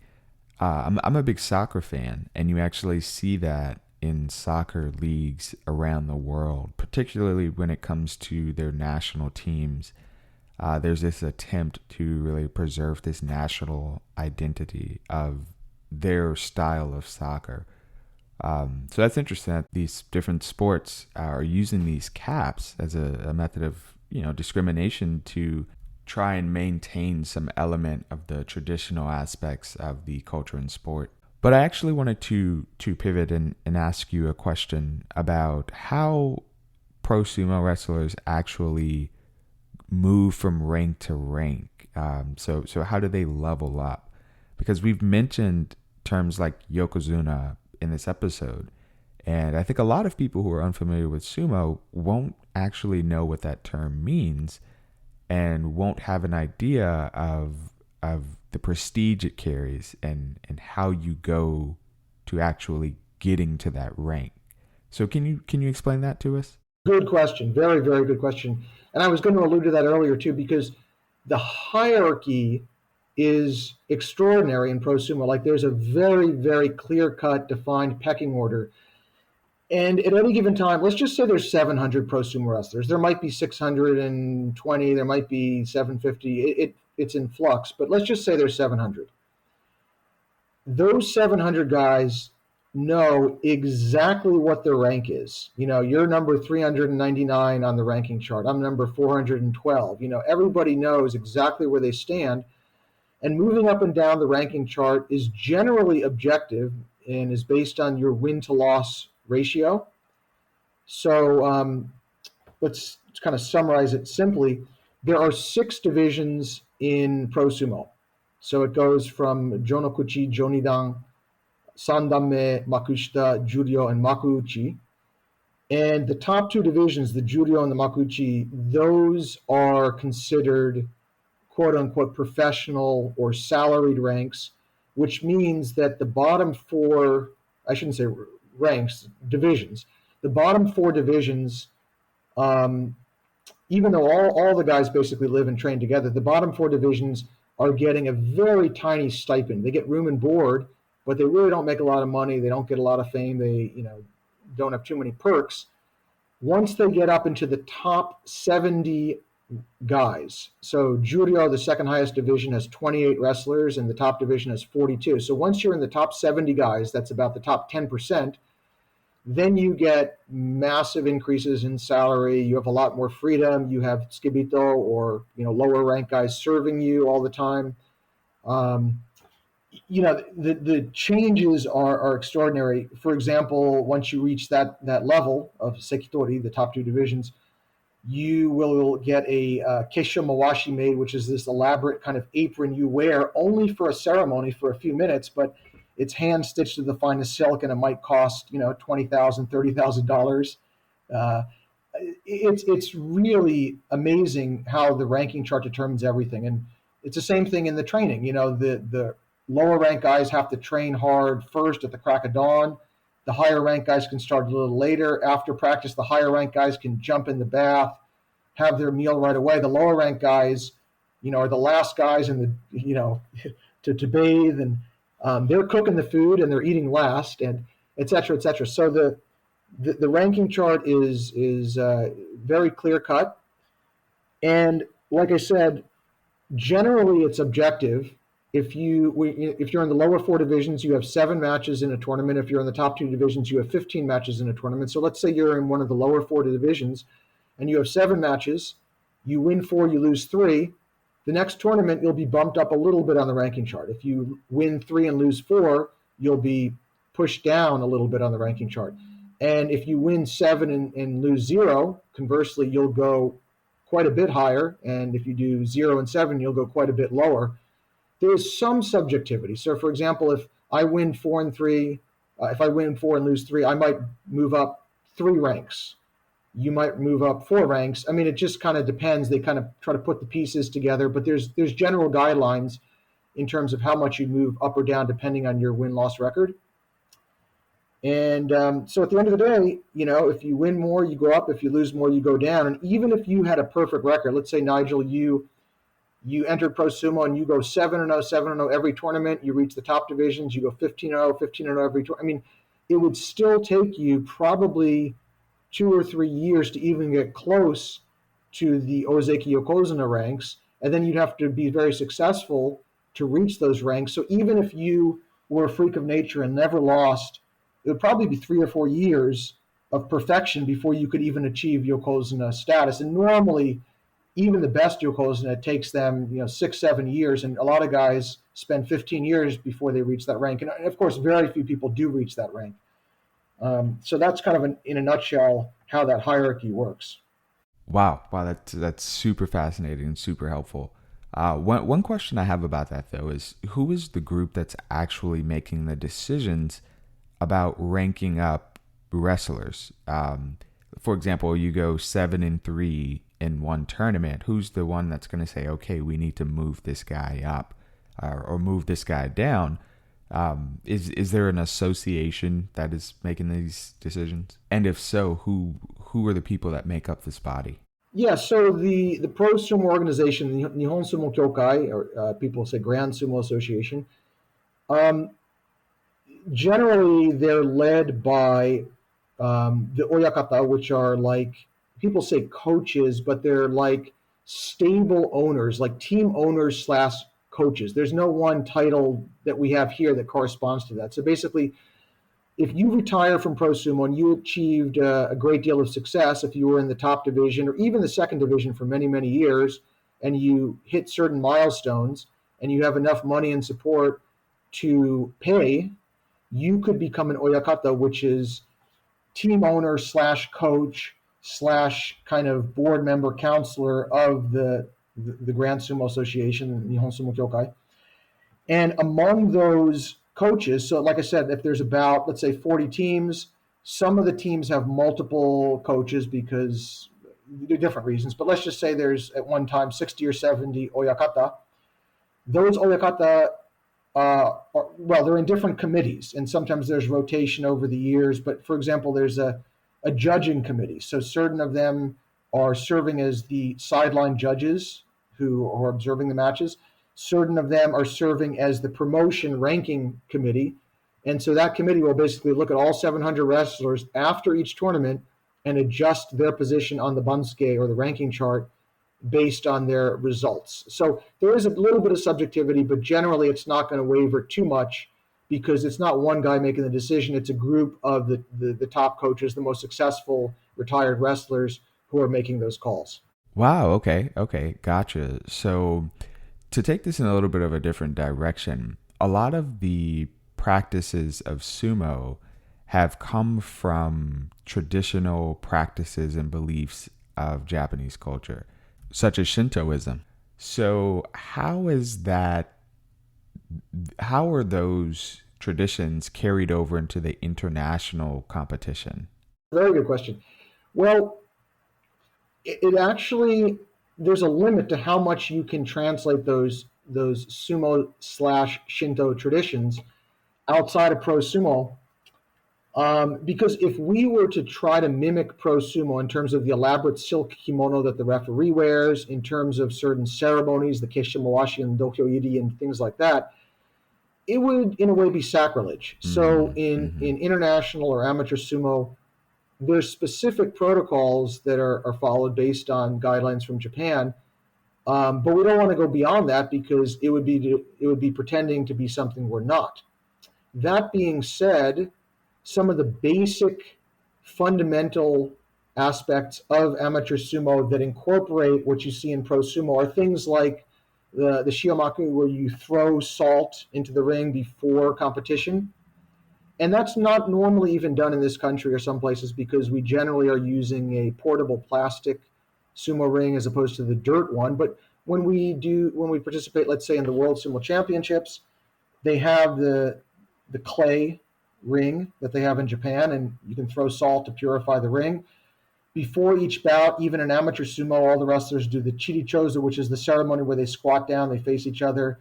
I'm a big soccer fan, and you actually see that in soccer leagues around the world, particularly when it comes to their national teams. There's this attempt to really preserve this national identity of their style of soccer. So that's interesting that these different sports are using these caps as a method of discrimination to try and maintain some element of the traditional aspects of the culture and sport. But I actually wanted to pivot and ask you a question about how pro sumo wrestlers actually move from rank to rank. So how do they level up? Because we've mentioned terms like yokozuna in this episode, and I think a lot of people who are unfamiliar with sumo won't actually know what that term means and won't have an idea of the prestige it carries and how you go to actually getting to that rank. So can you explain that to us? Good question. Very, very good question. And I was going to allude to that earlier too, because the hierarchy is extraordinary in pro sumo. Like there's a very, very clear-cut, defined pecking order. And at any given time, let's just say there's 700 pro sumo wrestlers. There might be 620, there might be 750. It's in flux, but let's just say there's 700. Those 700 guys know exactly what their rank is. You're number 399 on the ranking chart. I'm number 412. Everybody knows exactly where they stand. And moving up and down the ranking chart is generally objective and is based on your win to loss ratio. So let's kind of summarize it simply. There are 6 divisions in Pro Sumo. So it goes from Jonokuchi, Jonidan, Sandanme, Makushita, Juryo, and Makuuchi. And the top 2 divisions, the Juryo and the Makuuchi, those are considered quote unquote professional or salaried ranks, which means that the bottom 4, I shouldn't say ranks, divisions, the bottom 4 divisions, even though all the guys basically live and train together, the bottom 4 divisions are getting a very tiny stipend. They get room and board, but they really don't make a lot of money. They don't get a lot of fame. They don't have too many perks. Once they get up into the top 70 guys, so Juryo, the second highest division, has 28 wrestlers, and the top division has 42. So once you're in the top 70 guys, that's about the top 10%. Then you get massive increases in salary. You have a lot more freedom. You have skibito or lower rank guys serving you all the time. The changes are extraordinary. For example, once you reach that level of sekitori, the top 2 divisions, you will get a kesho mawashi made, which is this elaborate kind of apron you wear only for a ceremony for a few minutes, but it's hand stitched to the finest silk, and it might cost $20,000, $30,000. It's really amazing how the ranking chart determines everything, and it's the same thing in the training. The lower rank guys have to train hard first at the crack of dawn. The higher rank guys can start a little later. After practice, the higher rank guys can jump in the bath, have their meal right away. The lower rank guys, are the last guys in the, to bathe, and they're cooking the food and they're eating last, and et cetera, et cetera. So the ranking chart is very clear cut, and like I said, generally it's objective. If you're in the lower 4 divisions, you have 7 matches in a tournament. If you're in the top 2 divisions, you have 15 matches in a tournament. So let's say you're in one of the lower 4 divisions and you have 7 matches. You win 4, you lose 3. The next tournament, you'll be bumped up a little bit on the ranking chart. If you win 3 and lose 4, you'll be pushed down a little bit on the ranking chart. And if you win 7 and lose 0, conversely, you'll go quite a bit higher. And if you do 0 and 7, you'll go quite a bit lower. There is some subjectivity. So, for example, if I win 4 and 3, if I win 4 and lose 3, I might move up 3 ranks. You might move up 4 ranks. I mean, it just kind of depends. They kind of try to put the pieces together, but there's general guidelines in terms of how much you move up or down depending on your win-loss record. And so at the end of the day, if you win more, you go up. If you lose more, you go down. And even if you had a perfect record, let's say, Nigel, you entered Pro Sumo and you go 7-0, 7-0 every tournament. You reach the top divisions. You go 15-0, 15-0 every tournament. I mean, it would still take you probably 2 or 3 years to even get close to the Ozeki Yokozuna ranks, and then you'd have to be very successful to reach those ranks. So even if you were a freak of nature and never lost, it would probably be 3 or 4 years of perfection before you could even achieve Yokozuna status. And normally, even the best Yokozuna, takes them 6-7 years, and a lot of guys spend 15 years before they reach that rank. And of course, very few people do reach that rank. So that's kind of in a nutshell how that hierarchy works. Wow, that's super fascinating and super helpful. One question I have about that though is who is the group that's actually making the decisions about ranking up wrestlers? For example, you go 7-3 in one tournament. Who's the one that's going to say, okay, we need to move this guy up or move this guy down? Is there an association that is making these decisions? And if so, who are the people that make up this body? Yeah, so the Pro Sumo organization, the Nihon Sumo Kyokai, or people say Grand Sumo Association, generally they're led by the oyakata, which are like, people say coaches, but they're like stable owners, like team owners slash coaches. There's no one title that we have here that corresponds to that. So basically, if you retire from pro sumo and you achieved a great deal of success, if you were in the top division or even the second division for many, many years, and you hit certain milestones and you have enough money and support to pay, you could become an oyakata, which is team owner slash coach slash kind of board member counselor of the Grand Sumo Association, Nihon Sumo Kyokai. And among those coaches, so like I said, if there's about, let's say, 40 teams, some of the teams have multiple coaches because there are different reasons. But let's just say there's at one time 60 or 70 oyakata. Those oyakata, well, they're in different committees, and sometimes there's rotation over the years. But for example, there's a judging committee. So certain of them are serving as the sideline judges who are observing the matches. Certain of them are serving as the promotion ranking committee. And so that committee will basically look at all 700 wrestlers after each tournament and adjust their position on the bansuke or the ranking chart based on their results. So there is a little bit of subjectivity, but generally it's not going to waver too much because it's not one guy making the decision. It's a group of the top coaches, the most successful retired wrestlers who are making those calls. Wow. Okay. Okay. Gotcha. So to take this in a little bit of a different direction, a lot of the practices of sumo have come from traditional practices and beliefs of Japanese culture, such as Shintoism. So how are those traditions carried over into the international competition? Very good question. Well, it actually, there's a limit to how much you can translate those sumo slash Shinto traditions outside of pro sumo. Because if we were to try to mimic pro sumo in terms of the elaborate silk kimono that the referee wears, in terms of certain ceremonies, the keshimawashi and dohyo-iri and things like that, it would in a way be sacrilege. So in international or amateur sumo, there's specific protocols that are followed based on guidelines from Japan. But we don't want to go beyond that because it would be pretending to be something we're not. That being said, some of the basic fundamental aspects of amateur sumo that incorporate what you see in pro sumo are things like the shiomaku, where you throw salt into the ring before competition. And that's not normally even done in this country or some places because we generally are using a portable plastic sumo ring as opposed to the dirt one. But when we participate, let's say in the World Sumo Championships, they have the clay ring that they have in Japan, and you can throw salt to purify the ring. Before each bout, even in amateur sumo, all the wrestlers do the chirichozo, which is the ceremony where they squat down, they face each other,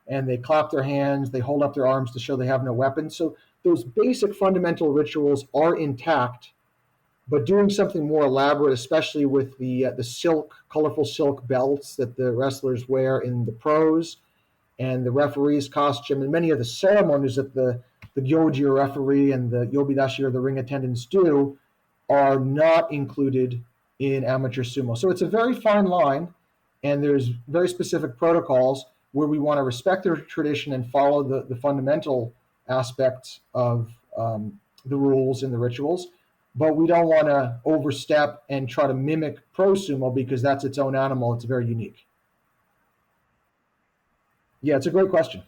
and they clap their hands, they hold up their arms to show they have no weapons. So those basic fundamental rituals are intact, but doing something more elaborate, especially with the silk, colorful silk belts that the wrestlers wear in the pros, and the referee's costume, and many of the ceremonies that the gyoji or referee and the yobidashi or the ring attendants do are not included in amateur sumo. So it's a very fine line, and there's very specific protocols where we want to respect their tradition and follow the fundamental aspects of the rules and the rituals. But we don't want to overstep and try to mimic pro sumo because that's its own animal. It's very unique. Yeah, it's a great question.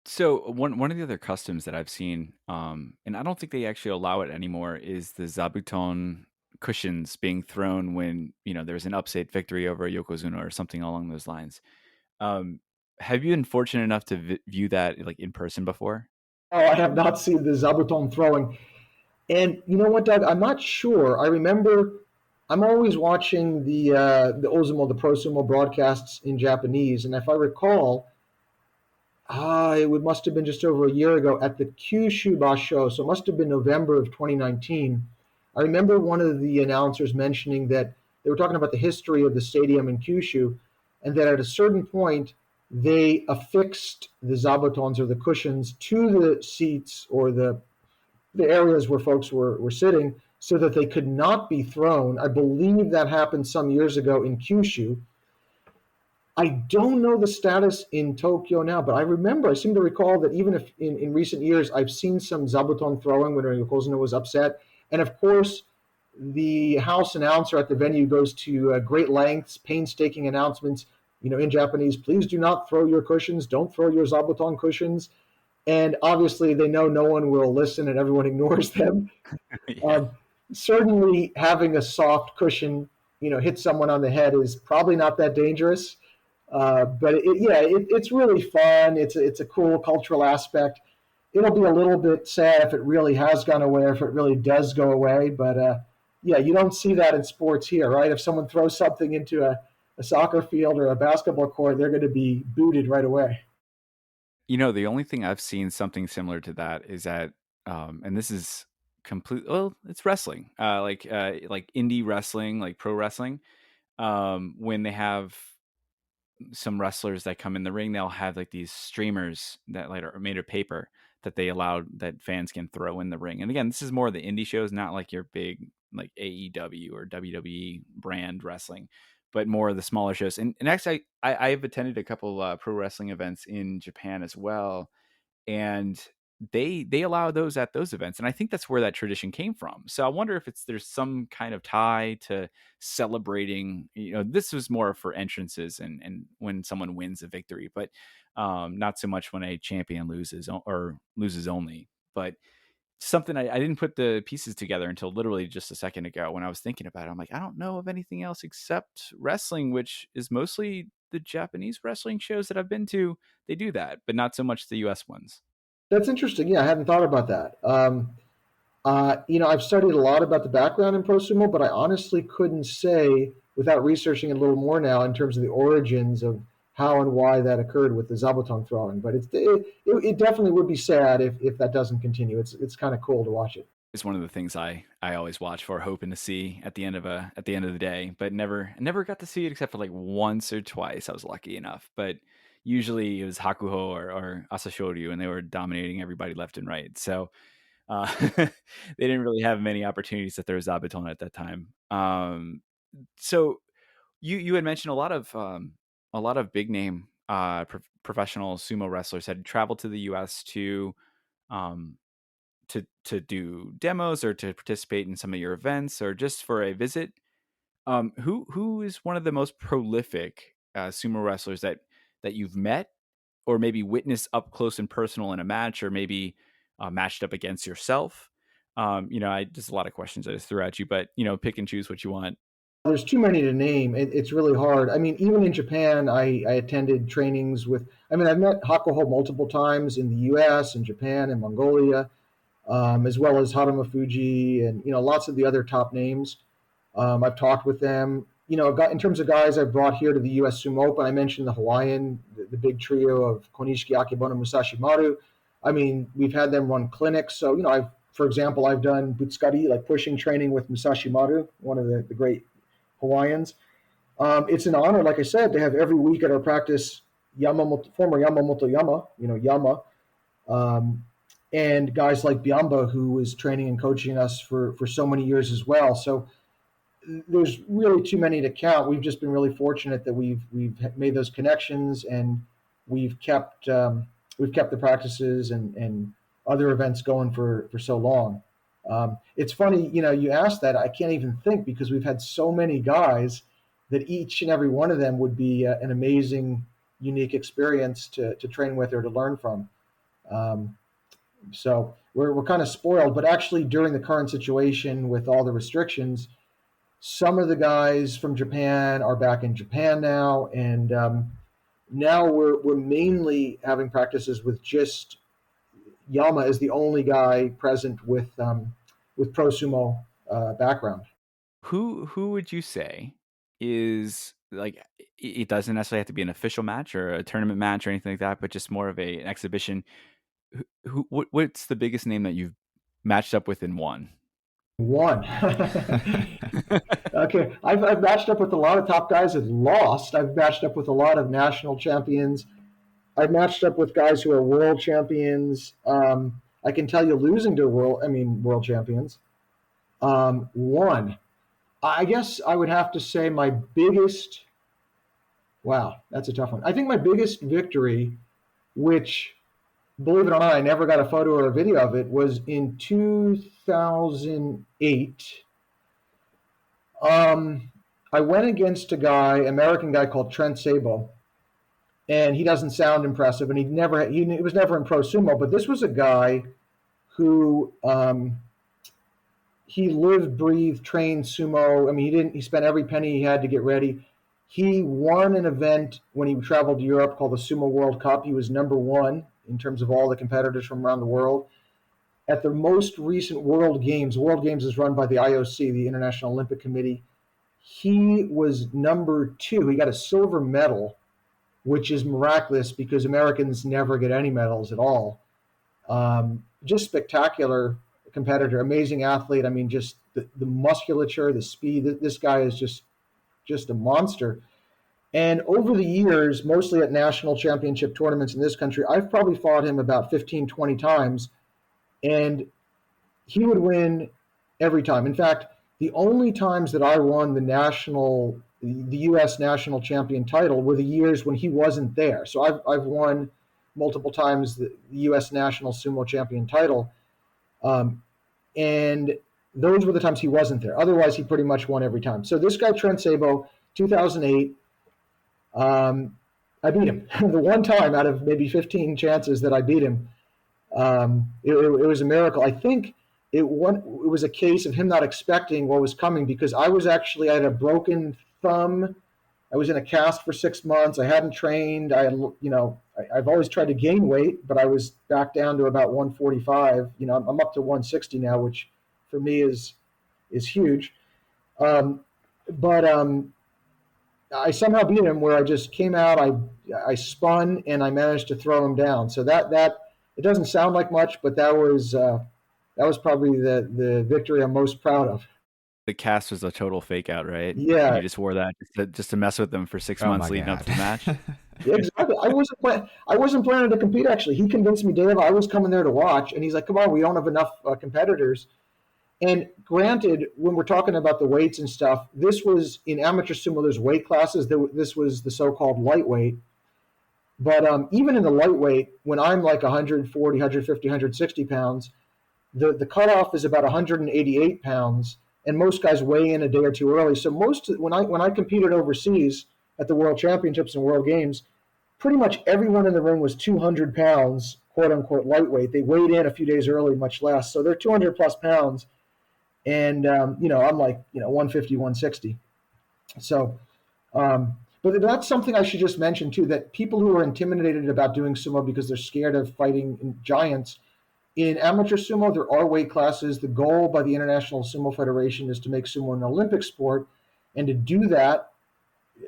So one of the other customs that I've seen, and I don't think they actually allow it anymore, is the zabuton cushions being thrown when there's an upset victory over a yokozuna or something along those lines. Um, have you been fortunate enough to view that like in person before? Oh, I have not seen the zabuton throwing. And you know what, Doug? I'm not sure. I remember I'm always watching the Ozumo, the Pro Sumo broadcasts in Japanese, and if I recall, it must have been just over a year ago at the Kyushu Basho, so it must have been November of 2019. I remember one of the announcers mentioning that they were talking about the history of the stadium in Kyushu, and that at a certain point they affixed the zabutons or the cushions to the seats or the the areas where folks were sitting so that they could not be thrown. I believe that happened some years ago in Kyushu. I don't know the status in Tokyo now, but I seem to recall that even if in recent years I've seen some zabuton throwing when Yokozuna was upset. And of course, the house announcer at the venue goes to great lengths, painstaking announcements, in Japanese, please do not throw your cushions, don't throw your zabuton cushions. And obviously, they know no one will listen and everyone ignores them. Yeah. Um, Certainly, having a soft cushion, hit someone on the head is probably not that dangerous. But it's really fun. It's a cool cultural aspect. It'll be a little bit sad if it really has gone away, or if it really does go away. But yeah, you don't see that in sports here, right? If someone throws something into a soccer field or a basketball court, they're going to be booted right away. The only thing I've seen something similar to that is that, and this is well, it's wrestling, like indie wrestling, like pro wrestling. When they have some wrestlers that come in the ring, they'll have like these streamers that like are made of paper that they allowed that fans can throw in the ring. And again, this is more the indie shows, not like your big like AEW or WWE brand wrestling, but more of the smaller shows. And actually, I've attended a couple pro wrestling events in Japan as well, and they allow those at those events, and I think that's where that tradition came from. So I wonder if there's some kind of tie to celebrating. This was more for entrances and when someone wins a victory, but not so much when a champion loses or loses only. But something I didn't put the pieces together until literally just a second ago when I was thinking about it. I'm like, I don't know of anything else except wrestling, which is mostly the Japanese wrestling shows that I've been to. They do that, but not so much the US ones. That's interesting. Yeah, I hadn't thought about that. I've studied a lot about the background in pro sumo, but I honestly couldn't say without researching it a little more now in terms of the origins of how and why that occurred with the zabuton throwing. But it definitely would be sad if that doesn't continue. It's kind of cool to watch it. It's one of the things I always watch for, hoping to see at the end of the day, but never got to see it except for like once or twice. I was lucky enough, but usually it was Hakuho or Asashoryu, and they were dominating everybody left and right. So they didn't really have many opportunities to throw Zabuton at that time. So you had mentioned a lot of big name professional sumo wrestlers had traveled to the U.S. Um, to do demos or to participate in some of your events or just for a visit. Who is one of the most prolific sumo wrestlers that you've met or maybe witnessed up close and personal in a match, or maybe matched up against yourself? I just a lot of questions I just threw at you, but pick and choose what you want. There's too many to name. It's really hard. I mean, even in Japan, I attended trainings with. I mean, I've met Hakuho multiple times in the U.S. and Japan and Mongolia, as well as Haruma Fuji and lots of the other top names. I've talked with them. In terms of guys I've brought here to the US Sumo Open, I mentioned the Hawaiian, the big trio of Konishiki, Akebono, Musashi Maru. I mean, we've had them run clinics. So, for example, I've done Butsukari, like pushing training with Musashi Maru, one of the great Hawaiians. It's an honor, like I said, to have every week at our practice former Yamamoto Yama, Yama, um, and guys like Biamba, who was training and coaching us for so many years as well. So there's really too many to count. We've just been really fortunate that we've made those connections, and we've kept we've kept the practices and other events going for so long. It's funny, you asked that. I can't even think because we've had so many guys that each and every one of them would be an amazing, unique experience to train with or to learn from. Um, so we're kind of spoiled, but actually during the current situation with all the restrictions, some of the guys from Japan are back in Japan now, and now we're mainly having practices with just Yama as the only guy present with pro sumo background. Who would you say is like, it doesn't necessarily have to be an official match or a tournament match or anything like that, but just more of an exhibition? What's the biggest name that you've matched up with and won? One. Okay, I've matched up with a lot of top guys and lost. I've matched up with a lot of national champions. I've matched up with guys who are world champions. I can tell you losing to world champions. One, I guess I would have to say my biggest, wow, that's a tough one. I think my biggest victory, which, believe it or not, I never got a photo or a video of it, was in 2008. I went against a guy, American guy called Trent Sabo, and he doesn't sound impressive, and he was never in pro sumo, but this was a guy who he lived, breathed, trained sumo. I mean, he spent every penny he had to get ready. He won an event when he traveled to Europe called the Sumo World Cup. He was number one in terms of all the competitors from around the world. At the most recent World Games is run by the IOC, the International Olympic Committee. He was number two. He got a silver medal, which is miraculous because Americans never get any medals at all. Just spectacular competitor, amazing athlete. I mean, just the musculature, the speed. This guy is just a monster. And over the years, mostly at national championship tournaments in this country, I've probably fought him about 15, 20 times, and he would win every time. In fact, the only times that I won the US national champion title were the years when he wasn't there. So I've won multiple times the US national sumo champion title. And those were the times he wasn't there. Otherwise, he pretty much won every time. So this guy, Trent Sabo, 2008, I beat him. The one time out of maybe 15 chances that I beat him, it was a miracle. I think it was a case of him not expecting what was coming because I had a broken thumb. I was in a cast for 6 months. I hadn't trained. I've always tried to gain weight, but I was back down to about 145. I'm up to 160 now, which for me is huge. But I somehow beat him where I just came out, I spun, and I managed to throw him down. So that it doesn't sound like much, but that was probably the victory I'm most proud of. The cast was a total fake out, right? Yeah. And you just wore that just to mess with them for 6 months leading up to the match. Yeah, exactly. I wasn't planning to compete, actually. He convinced me, Dave, I was coming there to watch, and he's like, come on, we don't have enough competitors. And granted, when we're talking about the weights and stuff, this was in amateur sumo, there's weight classes. This was the so-called lightweight. But even in the lightweight, when I'm like 140, 150, 160 pounds, the cutoff is about 188 pounds, and most guys weigh in a day or two early. So when I competed overseas at the World Championships and World Games, pretty much everyone in the ring was 200 pounds, quote unquote lightweight. They weighed in a few days early, much less. So they're 200 plus pounds. And, I'm like, 150, 160. So, but that's something I should just mention too, that people who are intimidated about doing sumo because they're scared of fighting giants, in amateur sumo, there are weight classes. The goal by the International Sumo Federation is to make sumo an Olympic sport. And to do that,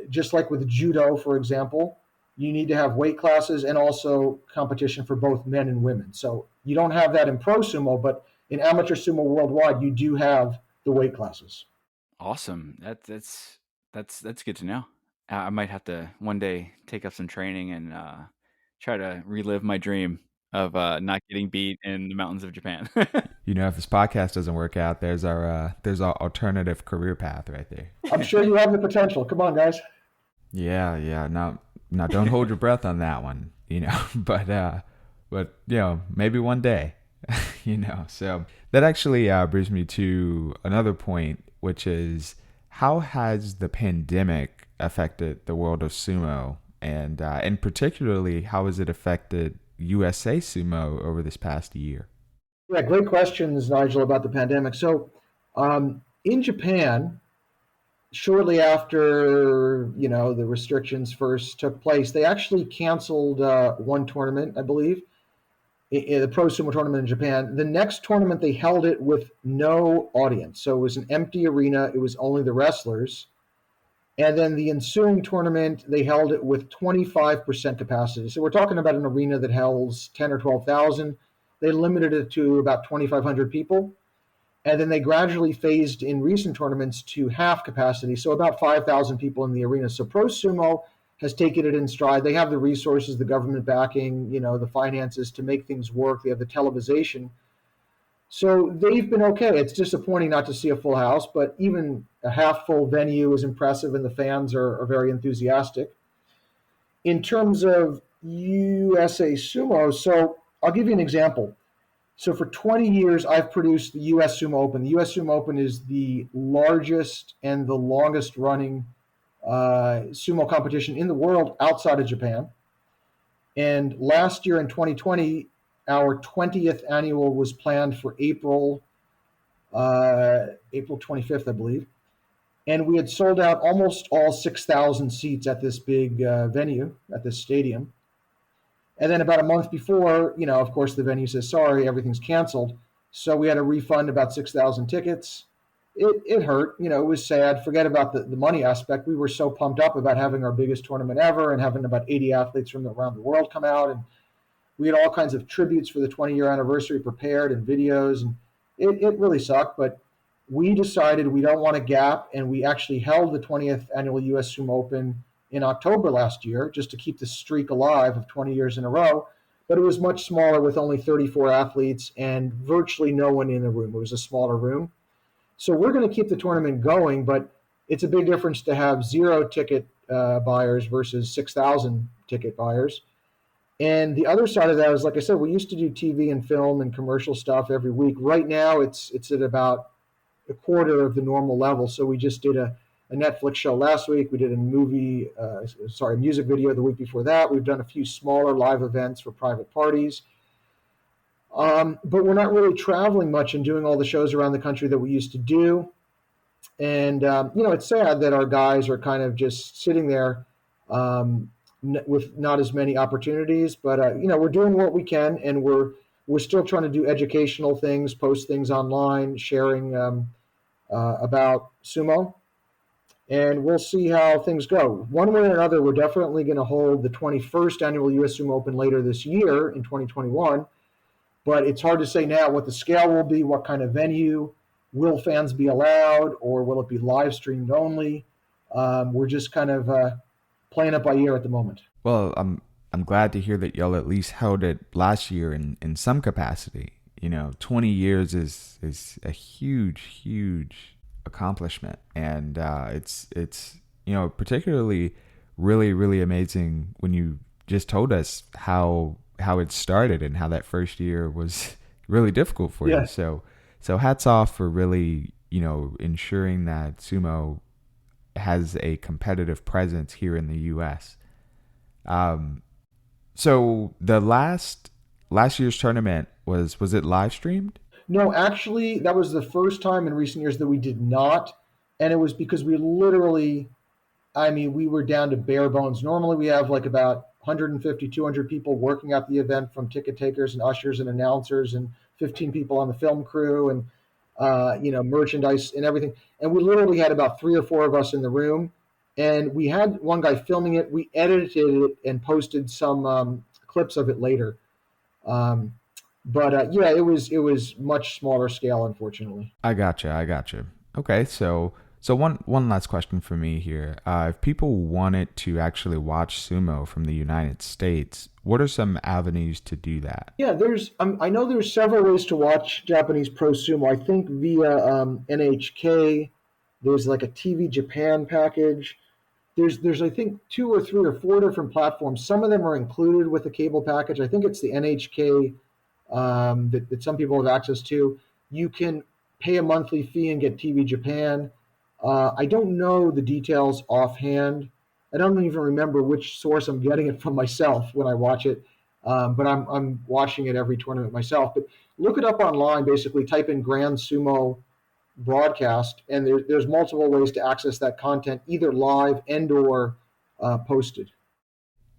just like with judo, for example, you need to have weight classes and also competition for both men and women. So you don't have that in pro sumo, but in amateur sumo worldwide, you do have the weight classes. Awesome. That's good to know. I might have to one day take up some training and try to relive my dream of not getting beat in the mountains of Japan. If this podcast doesn't work out, there's our alternative career path right there. I'm sure you have the potential. Come on, guys. Yeah. Now don't hold your breath on that one, but maybe one day, So that actually brings me to another point, which is how has the pandemic affected the world of sumo, and particularly how has it affected USA Sumo over this past year? Yeah, great questions, Nigel, about the pandemic. So, in Japan, shortly after the restrictions first took place, they actually canceled one tournament, I believe, the Pro Sumo tournament in Japan. The next tournament, they held it with no audience, so it was an empty arena. It was only the wrestlers. And then the ensuing tournament, they held it with 25% capacity. So we're talking about an arena that holds 10 or 12,000. They limited it to about 2,500 people. And then they gradually phased in recent tournaments to half capacity, so about 5,000 people in the arena. So Pro Sumo has taken it in stride. They have the resources, the government backing, the finances to make things work. They have the television. So they've been okay. It's disappointing not to see a full house, but even a half full venue is impressive and the fans are very enthusiastic. In terms of USA Sumo, so I'll give you an example. So for 20 years, I've produced the US Sumo Open. The US Sumo Open is the largest and the longest running sumo competition in the world outside of Japan. And last year in 2020, our 20th annual was planned for April 25th, I believe. And we had sold out almost all 6,000 seats at this big venue, at this stadium. And then about a month before, of course, the venue says, sorry, everything's canceled. So we had to refund about 6,000 tickets. It hurt. It was sad. Forget about the money aspect. We were so pumped up about having our biggest tournament ever and having about 80 athletes from around the world come out. And we had all kinds of tributes for the 20-year anniversary prepared and videos. And it really sucked. But we decided we don't want a gap. And we actually held the 20th annual US Sumo Open in October last year, just to keep the streak alive of 20 years in a row. But it was much smaller with only 34 athletes and virtually no one in the room. It was a smaller room. So we're going to keep the tournament going, but it's a big difference to have 0 ticket buyers versus 6,000 ticket buyers. And the other side of that is, like I said, we used to do TV and film and commercial stuff every week. Right now, it's at about a quarter of the normal level. So we just did a Netflix show last week. We did a music video the week before that. We've done a few smaller live events for private parties. But we're not really traveling much and doing all the shows around the country that we used to do. And, it's sad that our guys are kind of just sitting there with not as many opportunities. But, we're doing what we can, and we're still trying to do educational things, post things online, sharing about sumo. And we'll see how things go. One way or another, we're definitely going to hold the 21st annual US Sumo Open later this year in 2021. But it's hard to say now what the scale will be, what kind of venue. Will fans be allowed, or will it be live streamed only? We're just kind of playing it by ear at the moment. Well, I'm glad to hear that y'all at least held it last year in some capacity. 20 years is a huge accomplishment, and it's particularly really amazing when you just told us how it started and how that first year was really difficult for you. So hats off for really ensuring that sumo has a competitive presence here in the US. So the last year's tournament was it live streamed? No, actually, that was the first time in recent years that we did not. And it was because we were down to bare bones. Normally we have like about 150, 200 people working at the event, from ticket takers and ushers and announcers, and 15 people on the film crew, and merchandise and everything. And we literally had about 3 or 4 of us in the room. And we had one guy filming it. We edited it and posted some clips of it later. But it was much smaller scale, unfortunately. I gotcha. Okay, so one last question for me here. If people wanted to actually watch sumo from the United States, what are some avenues to do that? Yeah, I know there's several ways to watch Japanese pro sumo. I think via NHK. There's like a TV Japan package. There's I think 2 or 3 or 4 different platforms. Some of them are included with the cable package. I think it's the NHK that some people have access to. You can pay a monthly fee and get TV Japan. I don't know the details offhand. I don't even remember which source I'm getting it from myself when I watch it, but I'm watching it every tournament myself. But look it up online. Basically, type in Grand Sumo broadcast, and there's multiple ways to access that content, either live and or posted.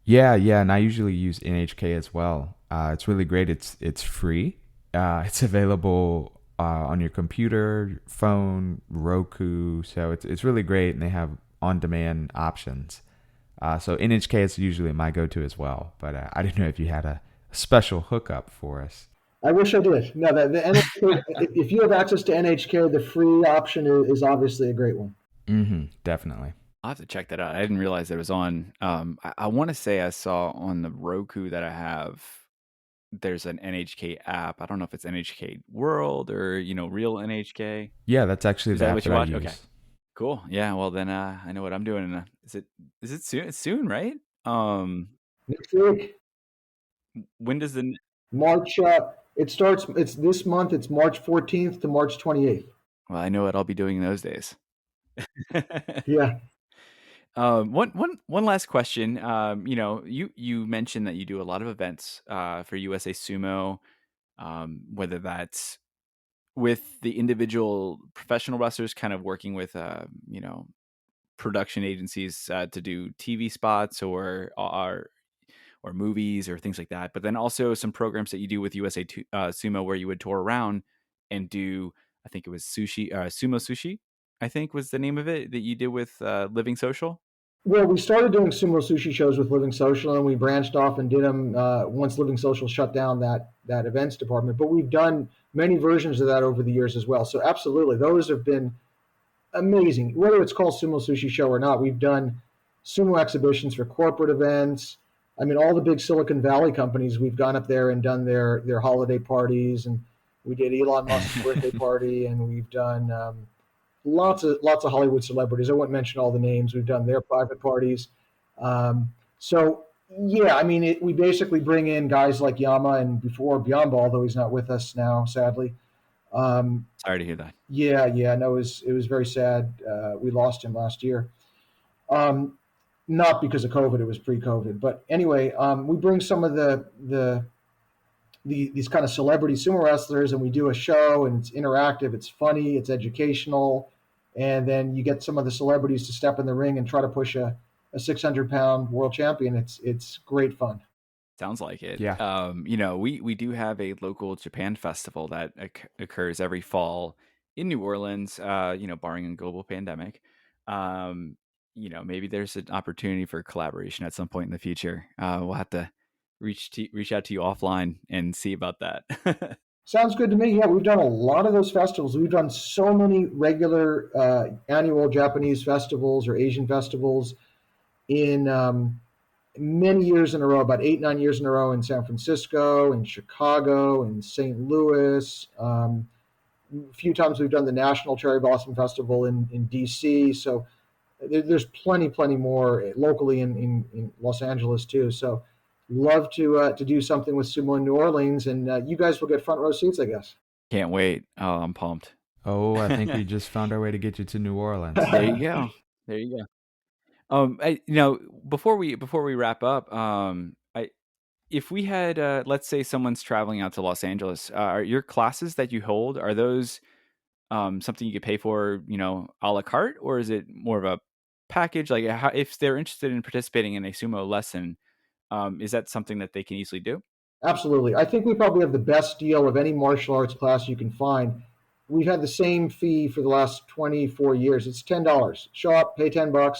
Yeah, and I usually use NHK as well. It's really great. It's free. It's available on your computer, phone, Roku. So it's really great, and they have on-demand options. So NHK is usually my go-to as well. But I didn't know if you had a special hookup for us. I wish I did. No, the NHK, if you have access to NHK, the free option is obviously a great one. Definitely. I'll have to check that out. I didn't realize it was on. I want to say I saw on the Roku that I have, there's an NHK app. I don't know if it's NHK World or, real NHK. Yeah, that's actually Is the that app what that you I watch? Okay, use. cool. Yeah, well then I know what I'm doing. Is it soon? It's soon, right? Um, Next week, when does the March. It starts. It's this month. It's March 14th to March 28th. well, I know what I'll be doing in those days. Yeah. One last question. You mentioned that you do a lot of events for USA Sumo, whether that's with the individual professional wrestlers, kind of working with production agencies to do TV spots or movies or things like that. But then also some programs that you do with Sumo where you would tour around and do, I think it was sumo sushi, I think was the name of it that you did with Living Social. Well, we started doing sumo sushi shows with Living Social, and we branched off and did them once Living Social shut down that events department. But we've done many versions of that over the years as well. So absolutely, those have been amazing. Whether it's called Sumo Sushi Show or not, we've done sumo exhibitions for corporate events. I mean, all the big Silicon Valley companies, we've gone up there and done their holiday parties, and we did Elon Musk's birthday party, and we've done lots of Hollywood celebrities. I won't mention all the names. We've done their private parties. So yeah, I mean, we basically bring in guys like Yama and before Biamba, although he's not with us now, sadly. Um, Sorry to hear that. yeah, no, it was very sad. We lost him last year. Um, Not because of COVID; it was pre-COVID. But anyway, we bring some of these kind of celebrity sumo wrestlers, and we do a show, and it's interactive, it's funny, it's educational, and then you get some of the celebrities to step in the ring and try to push a 600-pound world champion. It's great fun. Sounds like it. Yeah. We do have a local Japan festival that occurs every fall in New Orleans. Barring a global pandemic. Maybe there's an opportunity for collaboration at some point in the future. We'll have to reach out to you offline and see about that. Sounds good to me. Yeah, we've done a lot of those festivals. We've done so many regular annual Japanese festivals or Asian festivals in many years in a row, about 8, 9 years in a row in San Francisco, in Chicago, in St. Louis. A few times we've done the National Cherry Blossom Festival in DC. So there's plenty more locally in Los Angeles too. So love to do something with sumo in New Orleans, and you guys will get front row seats, I guess. Can't wait. Oh, I'm pumped. Oh, I think we just found our way to get you to New Orleans. There you go. There you go. Before we wrap up, if we had, let's say someone's traveling out to Los Angeles, are your classes that you hold, are those something you could pay for, a la carte, or is it more of a package? Like, if they're interested in participating in a sumo lesson, is that something that they can easily do? Absolutely. I think we probably have the best deal of any martial arts class you can find. We've had the same fee for the last 24 years. It's $10. Show up, pay $10,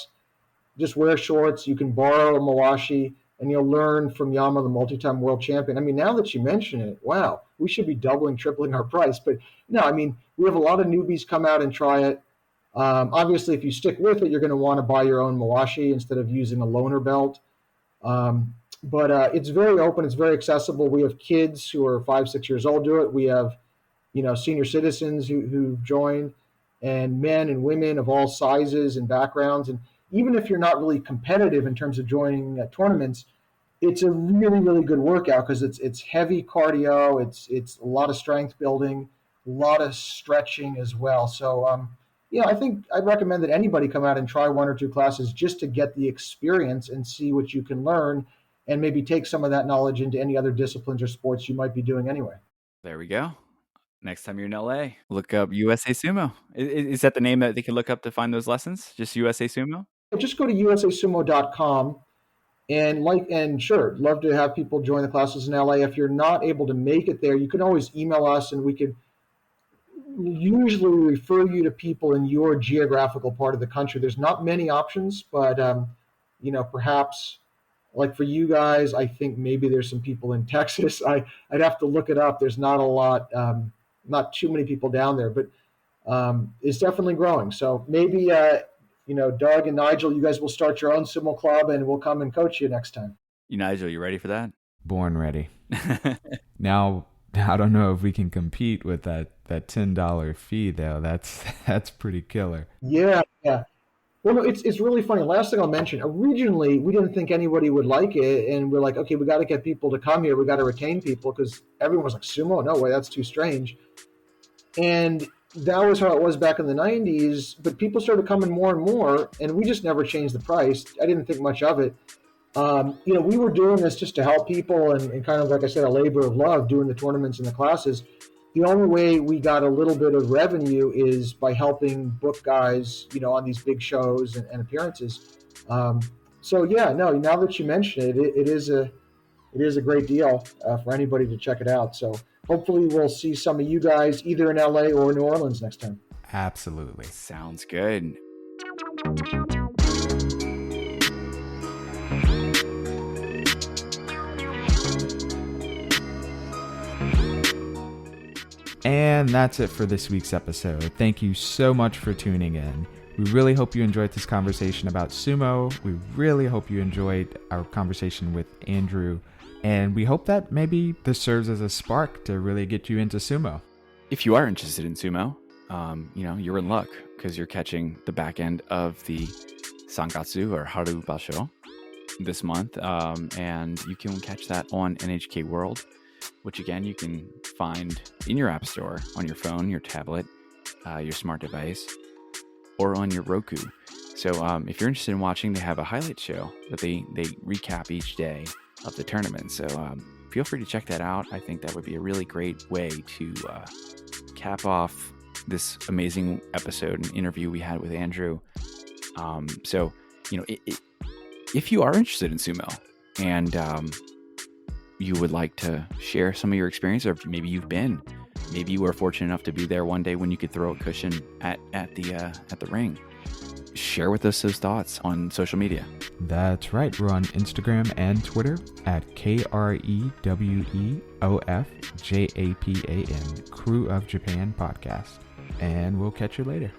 just wear shorts. You can borrow a mawashi, and you'll learn from Yama, the multi-time world champion. I mean, now that you mention it, wow, we should be doubling, tripling our price. But no, I mean, we have a lot of newbies come out and try it. Obviously, if you stick with it, you're going to want to buy your own mawashi instead of using a loaner belt. But it's very open. It's very accessible. We have kids who are 5, 6 years old do it. We have, senior citizens who join, and men and women of all sizes and backgrounds. And even if you're not really competitive in terms of joining tournaments, it's a really good workout because it's heavy cardio. It's a lot of strength building, a lot of stretching as well. So I think I'd recommend that anybody come out and try 1 or 2 classes just to get the experience and see what you can learn, and maybe take some of that knowledge into any other disciplines or sports you might be doing anyway. There we go. Next time you're in LA, look up USA Sumo. Is that the name that they can look up to find those lessons? Just USA Sumo? Just go to usasumo.com. And sure, love to have people join the classes in LA. If you're not able to make it there, you can always email us, and we could usually refer you to people in your geographical part of the country. There's not many options, but perhaps like for you guys, I think maybe there's some people in Texas. I'd have to look it up. There's not a lot, not too many people down there, but it's definitely growing. So maybe Doug and Nigel, you guys will start your own sumo club, and we'll come and coach you next time. Nigel, you ready for that? Born ready. Now, I don't know if we can compete with that $10 fee though. That's pretty killer. Yeah, yeah. Well, no, it's really funny. Last thing I'll mention, originally we didn't think anybody would like it, and we're like, okay, we got to get people to come here. We got to retain people because everyone was like, sumo? No way, that's too strange. And that was how it was back in the 90s. But people started coming more and more, and we just never changed the price. I didn't think much of it. We were doing this just to help people and kind of, like I said, a labor of love, doing the tournaments and the classes. The only way we got a little bit of revenue is by helping book guys, on these big shows and appearances. So yeah, no, now that you mention it, it is a great deal for anybody to check it out. So hopefully we'll see some of you guys either in LA or New Orleans next time. Absolutely. Sounds good. And that's it for this week's episode. Thank you so much for tuning in. We really hope you enjoyed this conversation about sumo. We really hope you enjoyed our conversation with Andrew. And we hope that maybe this serves as a spark to really get you into sumo. If you are interested in sumo, you're in luck because you're catching the back end of the Sangatsu or Haru Basho this month. And you can catch that on NHK World, which again, you can find in your app store, on your phone, your tablet, your smart device, or on your Roku. So if you're interested in watching, they have a highlight show that they recap each day of the tournament. So feel free to check that out. I think that would be a really great way to cap off this amazing episode and interview we had with Andrew. If you are interested in sumo and you would like to share some of your experience, or maybe maybe you were fortunate enough to be there one day when you could throw a cushion at the ring, share with us those thoughts on social media. That's right. We're on Instagram and Twitter at KREWEOFJAPAN, Crew of Japan Podcast. And we'll catch you later.